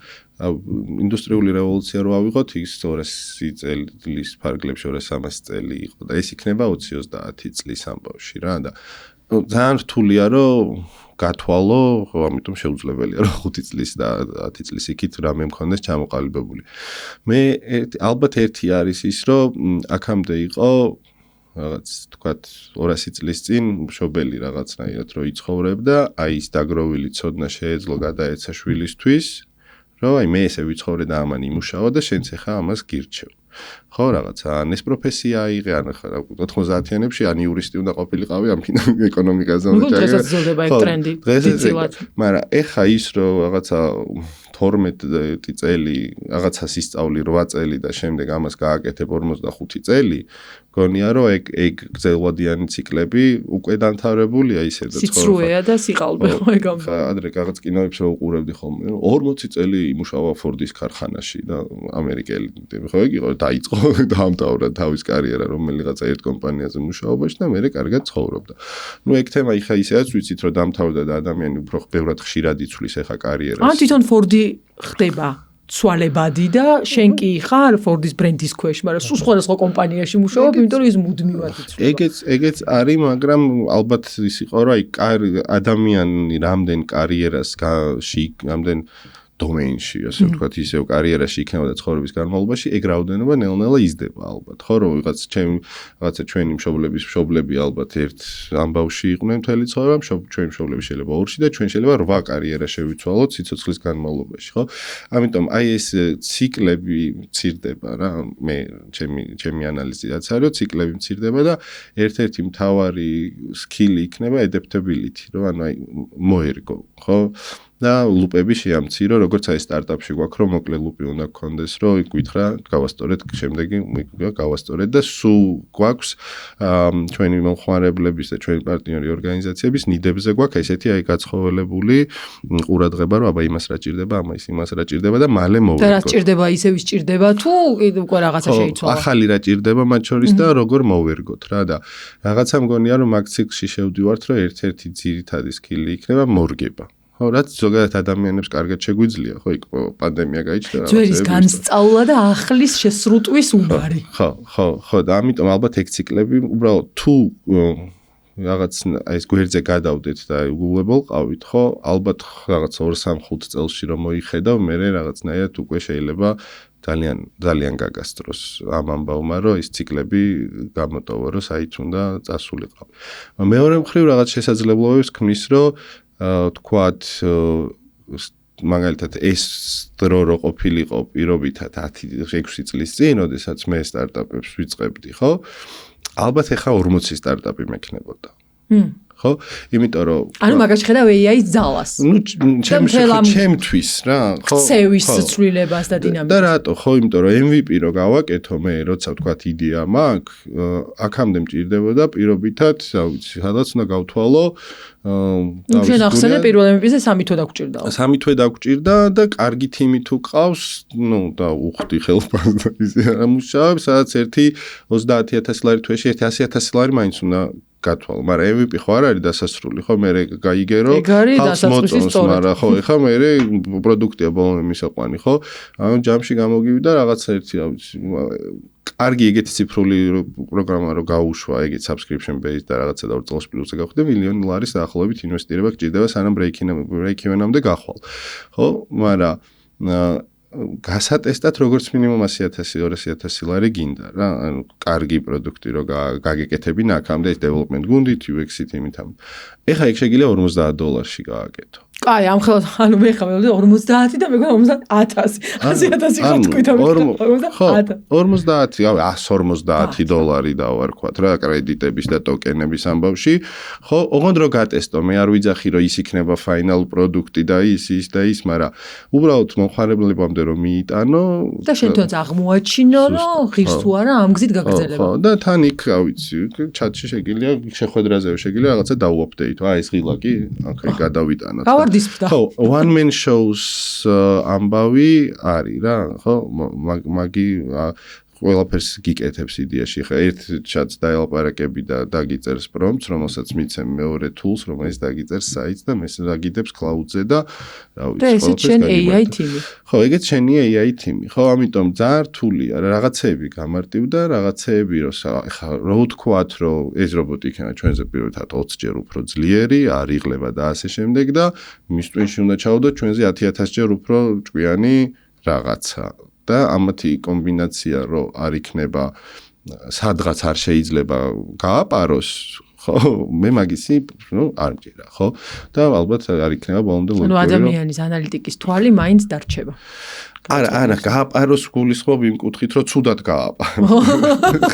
ინდუსტრიული რევოლუცია რო ავიღოთ, ის 200 წლის ფარგლებში 200-300 წელი იყო და ეს იქნება 20-30 წლის ამბავში რა და ძალიან რთულია რომ გათვალო, ხო, ამიტომ შეუძლებელია რომ 5 წლის და 10 წლის იქით რამე მქონდეს ჩამოყალიბებული. მე ალბათ ერთი არის ის, რომ აქამდე იყო რაღაც თქვათ 200 წლის წინ მშობელი რაღაცნაირად რო იცხოვრებდა, აი ის დაგროვილი ცოდნა შეეძლო გადაეცა შვილისთვის, რომ აი მე ესე ვიცხოვრე და ამან იმუშავა და შენც ახლა ამას გირჩევ. ხო რაღაცა ან ეს პროფესია აიღე ან ახლა 90-იანებში ან იურისტი უნდა ყოფილიყავი ამ ეკონომიკაზე უნდა ჩაგე. დღესაც ზრდება ეგ ტრენდი. მაგრამ ახლა ის რომ რაღაცა 12 წელი რაღაცას ისწავლი 8 წელი და შემდეგ ამას გააკეთებ 45 წელი, გონია რომ ეგ გრძელვადიანი ციკლები უკვე დამთავრებულია ისე და სიცრუეა და სიყალბე ხო ეგ ამ. ადრე რაღაც კინოებს რო უყურებდი ხოლმე 40 წელი იმუშავა ფორდის ქარხანაში და ამერიკელი ხო ეგ იყო დაიწყო დაამთავრა თავის კარიერა რომელიღაცა ერთ კომპანიაზე მუშაობაში და მერე კარგად ცხოვრობდა. ნუ ეგ თემა იხა ისეაც ვიცით რომ დამთავრდა და ადამიანი უფრო ბევრად ხშირად იცვლის ახლა კარიერას. ან თვითონ ფორდი ხდება ცვალებადი და შენ კი ხარ ფორდის ბრენდის ქვეშ, მაგრამ სულ სხვადასხვა კომპანიაში მუშაობ, იმიტომ რომ ის მუდმივად იცვლება. ეგეც არის, მაგრამ ალბათ ის იყო, რომ აი ადამიანი რამდენ კარიერას რამდენ დომეინში, ასე ვთქვათ, ისევ კარიერაში იქნება და ცხოვრების განმავლობაში, ეგ რაოდენობა ნელ-ნელა იზრდება ალბათ. ხო, რომ რაღაცა ჩვენი მშობლები ალბათ ერთ ამბავში იყვნენ მთელი ცხოვრება, ჩვენი მშობლები შეიძლება 2-ში და ჩვენ შეიძლება 8 კარიერა შევიცვალოთ სიცოცხლის განმავლობაში, ხო? ამიტომ აი ეს ციკლები მცირდება რა, მე ჩემი ანალიზი რაც არის, ციკლები მცირდება და ერთ-ერთი მთავარი სკილი იქნება adaptability, რომ ანუ აი მოერგო, ხო? და ლუპები შეამცირო, როგორც აი სტარტაპში გვაქვს, რომ მოკლე ლუპი უნდა გქონდეს, რომ გითხრა, გავასწორეთ, შემდეგი გავასწორეთ და სულ გვაქვს ჩვენი მომხმარებლების და ჩვენი პარტნიორი ორგანიზაციების ნიდებზე გვაქვს ესეთი აი გაცხოველებული ყურადღება, რომ აბა იმას რა ჭირდება, იმას რა ჭირდება და მალე მოვიგოთ. და რა ჭირდება, ისევ ის ჭირდება თუ უკვე რაღაცა შეიცვალა. ახალი რა ჭირდება მათ შორის და როგორ მოვერგოთ რა და რაღაცა მგონია, რომ მაგ ციკლში შევდივართ, რომ ერთ-ერთი ძირითადი სკილი იქნება მორგება. ხო, რაც ზოგადად ადამიანებს კარგად შეგვიძლია, ხო, იქ პანდემია გაიჩნდა რაღაცა. ძვერის განსწავლა და ახლის შესრუტვის უნარი. ხო, და ამიტომ ალბათ ეგ ციკლები უბრალოდ თუ რაღაც აი ეს გვერდზე გადავდეთ და უგულებელ ყავით, ხო, ალბათ რაღაც 2-3-5 წელში რომ მოიხედავ, მე რაღაცნაირად უკვე შეიძლება ძალიან გაგასწროს ამ ამბავმა, რომ ეს ციკლები გამოტოვო, რომ საით უნდა წასულიყავ. მეორე მხრივ რაღაც შესაძლებლობებს ქმნის, რომ თქვათ მაგალითად ეს დრო რო ყოფილიყო პირობითად 10-6 წლის წინ, როდესაც მე სტარტაპებს ვიწყებდი, ხო? ალბათ ახლა 40 სტარტაპი მექნებოდა. ხო? იმიტომ რომ ანუ მაგაში ხედავ AI-ის ძალას. ნუ ჩემთვის რა, ხო? ცევის ცვლილებას და დინამიკას. და რატო? ხო, იმიტომ რომ MVP რო გავაკეთო მე, როცა ვთქვათ იდეა მაქვს, აქამდე მჭირდებოდა პირობითად, რა ვიცი, სადაც უნდა გავთვალო ჩვენ ახსენე პირველ MVP-ზე 3 თვე დაგჭირდა. 3 თვე დაგჭირდა და კარგი თიმი თუ ყავს, ნუ და უხდი ხელფას და ისე რა მუშაობ, სადაც 30,000 ლარი თვეში 100,000 ლარი მაინც უნდა გათვალო, მაგრამ MVP ხო არ არის დასასრული, ხო, მე გაიგერო, ხალხს მოწონს, მაგრამ ხო, ეხა მე პროდუქტია ბოლომდე მისაყვანი, ხო? ანუ ჯამში გამოგივიდა რაღაცა ერთი, რა ვიცი, კარგი ეგეთი ციფრული პროგრამა რო გაუშვა, ეგეთ subscription based და რაღაცა და 2 წელს პლუსზე გავხდე, $1,000,000 დაახლოებით ინვესტირება გჭირდება სანამ break-even-ამდე გახვალ. ხო, მაგრამ გასატესტად როგორც მინიმუმ 100,000-200,000 ლარი გინდა რა, ანუ კარგი პროდუქტი რო გაგეკეთებინა აქამდე ეს development გუნდით, UX-ით იმითამ. ეხა ეგ შეგიძლია $50 გააკეთო. კაი, ამ ხელს ანუ მე ხა 50 და მეგონა 50,000. 100,000 ხო თქვი და 50,000. 150 $150 დავარქვათ რა კრედიტების და ტოკენების ამბავში. ხო, ოღონდ რო გატესტო, მე არ ვიძახი რომ ის იქნება final პროდუქტი და ის და ის, მაგრამ უბრალოდ მომხმარებლებამდე რომ მიიტანო და შენ თვითონაც აღმოაჩინო რომ ღირს თუ არა ამ გზით გაგრძელება. ხო, და თან იქ, რა ვიცი, ჩატში შეგიძლია შეხვედრაზე შეგიძლია რაღაცა დაუაპდეიტო. აი ეს ღილაკი, აქ გადავიტანოთ. ხო, one man shows ამბავი არის რა, ხო? მაგი ყველაფერს გიკეთებს იდეაში. ხა ერთ ჩატს დაელაპარაკები და დაგიწერს პრომპტს, რომელსაც მიცემ მეორე tools, რომელიც დაგიწერს საიტს და მესე დაგიდებს cloud-ზე და რა ვიცი, და ეს შენ AI თიმი. ხო, ეგეც შენი AI თიმი. ხო, ამიტომ ძალიან რთულია რა, რაღაცეები გამარტივდა, რაღაცეები ხა რო ვთქვათ, რომ ეს რობოტი იქნება ჩვენზე პირობითად 20 ჯერ უფრო ძლიერი, არ იღლება და ასე შემდეგ და მის ტვინში უნდა ჩავდოთ ჩვენზე 10,000 ჯერ უფრო ჭკვიანი რაღაცა. და ამათი კომბინაცია რო არ იქნება სადღაც არ შეიძლება გააპაროს ხო მე მაგისი არ მჭირა ხო და ალბათ არ იქნება ბოლომდე ლოგიკური ადამიანის ანალიტიკის თვალი მაინც დარჩება არა გააპაროს გულისხმობ იმ კუთხით რომ ცუდად გააპარო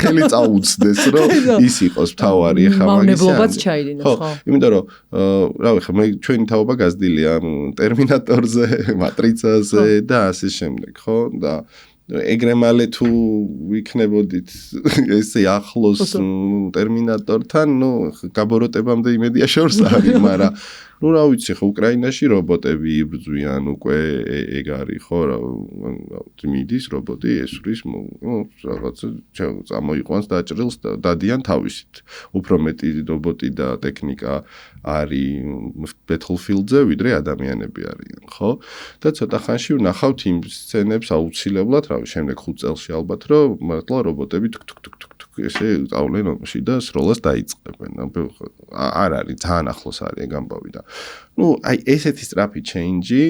ხელი წაუწდეს რომ ის იყოს მთავარი ხა მაგისი მავნებლობაც ჩაიდინოს ხო იმიტომ რომ რავი ხა მე ჩვენი თაობა გაზრდილია ტერმინატორზე მატრიცაზე და ასე შემდეგ ხო და ეგრე მალე თუ ვიქნებოდით ესე ახლოს ტერმინატორთან გაბოროტებამდე იმედია შორს არის მაგრამ რა ვიცი ხო უკრაინაში რობოტები იბრძვიან უკვე ეგ არის ხო რა მიდის რობოტი ესვრის რაღაცა წამოიყვანს დაჭრილს და დადიან თავისით უფრო მეტი რობოტი და ტექნიკა არის Battlefield-ზე ვიდრე ადამიანები არიან ხო და ცოტა ხანში ვნახავთ იმ სცენებს აუცილებლად რავი შემდეგ 5 წელში ალბათ რომ მართლა რობოტები ესე წავლენ ომში და სროლას დაიწყებენ. არ არის ძალიან ახლოს არის ეგ ამბავი და აი ესეთი სწრაფი change-ი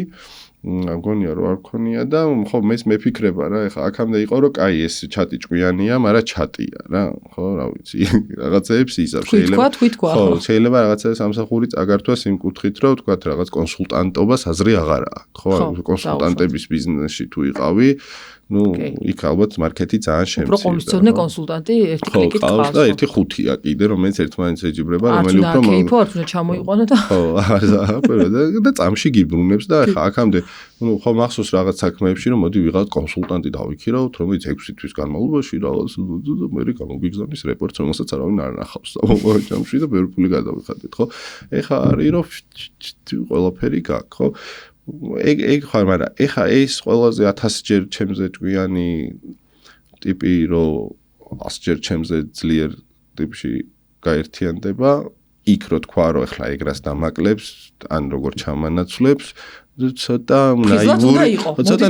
მგონია რომ არ ქონია და ხო მეც მეფიქრება რა ეხლა აქამდე იყო რომ კაი ეს ჩატი ჭკვიანია, მაგრამ ჩატია რა, ხო, რა ვიცი, რაღაცეებს იზავს შეიძლება. ხო, შეიძლება რაღაცა სამსახური წაგართვას იმ კუთხით რომ თქვა რაღაც კონსულტანტობას აზრი აღარ აქვს, ხო, კონსულტანტების ბიზნესში თუ იყავი იქ ალბათ მარკეტი ძალიან შემცირდა. უფრო ყოველწლიურად კონსულტანტი ერთი კლიკით ყავს და ერთი ხუთია კიდე რომელიც ერთმანეთს ეჯიბრება რომელი უფრო კეიფო არ უნდა ჩამოიყვანო და ხო და წამში გიბრუნებს და ახლა აქამდე ხო მახსოვს რაღაც საქმეებში რომ მოდი ვიღავთ კონსულტანტი დავიქირავთ რომელიც 6 თვის განმავლობაში რაღაც მე გამოგიგზავნის რეპორტს რომელსაც არავინ არ ნახავს მომავალში და ბევრი ფული გადავიხადეთ ხო ეხლა არის რომ ყველაფერი გაქვს ხო ეგ ხარ, მაგრამ ეხა ეს ყველაზე 1000 ჯერ ჩემზე ჭკვიანი ტიპი რომ 100 ჯერ ჩემზე ძლიერ ტიპში გაერთიანდება, იქ რო თქვა რომ ეხლა ეგრას დამაკლებს, ან როგორ ჩამანაცვლებს, ცოტა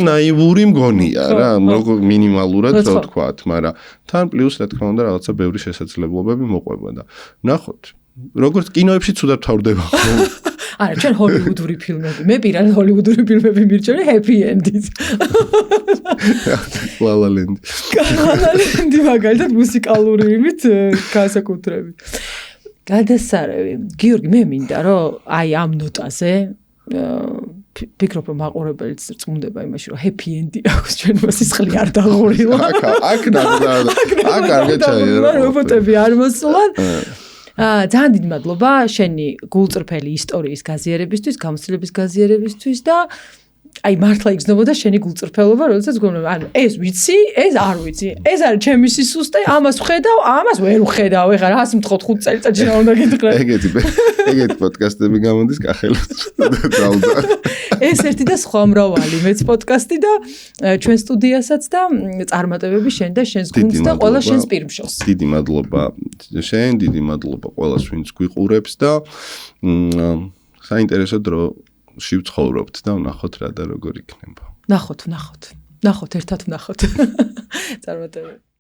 ნაივური მგონია რა, როგორ მინიმალურად რო თქვათ, მაგრამ თან პლუს რა თქმა უნდა რაღაცა ბევრი შესაძლებლობები მოყვება და ნახოთ, როგორც კინოებში ცუდად თავდება ხო არა, ჩვენ ჰოლივუდური ფილმები. მე პირადად ჰოლივუდური ფილმები მირჩევენ happy end-ით. La La Land. La La Land მაგალითად მუსიკალური იმით განსაკუთრებით. გადასარევი. გიორგი, მე მინდა რომ აი ამ ნოტაზე ფიქრობ რომ მაყურებელიც წუნდება იმაში რომ happy end-ი აქვს ჩვენ მოსისხლი არ დაღურილა. აქ კარგად ჩაიერა. რობოტები არ მოსულან. ძალიან დიდი მადლობა შენი გულწრფელი ისტორიის გაზიარებისთვის, გამოცდილების გაზიარებისთვის და აი მართლა იგრძნობოდა შენი გულწრფელობა, როდესაც გქონდა, ანუ ეს ვიცი, ეს არ ვიცი. ეს არის ჩემი სისუსტე, ამას ვხედავ, ამას ვერ ვხედავ. ეხლა რას მთხოვთ 5 წელიწადში რა უნდა გითხრა? ეგეთი პოდკასტები გამოდის კახელად. ეს ერთი და სხვა მრავალი მეც პოდკასტი და ჩვენ სტუდიასაც და წარმატებები შენ და შენს გუნდს და ყველა შენს პირმშოს. დიდი მადლობა შენ, დიდი მადლობა ყველას ვინც გვიყურებს და საინტერესო დრო შევცხოვრობთ და ვნახოთ რა და როგორ იქნება. ნახოთ. ერთად ვნახოთ. წარმატებები.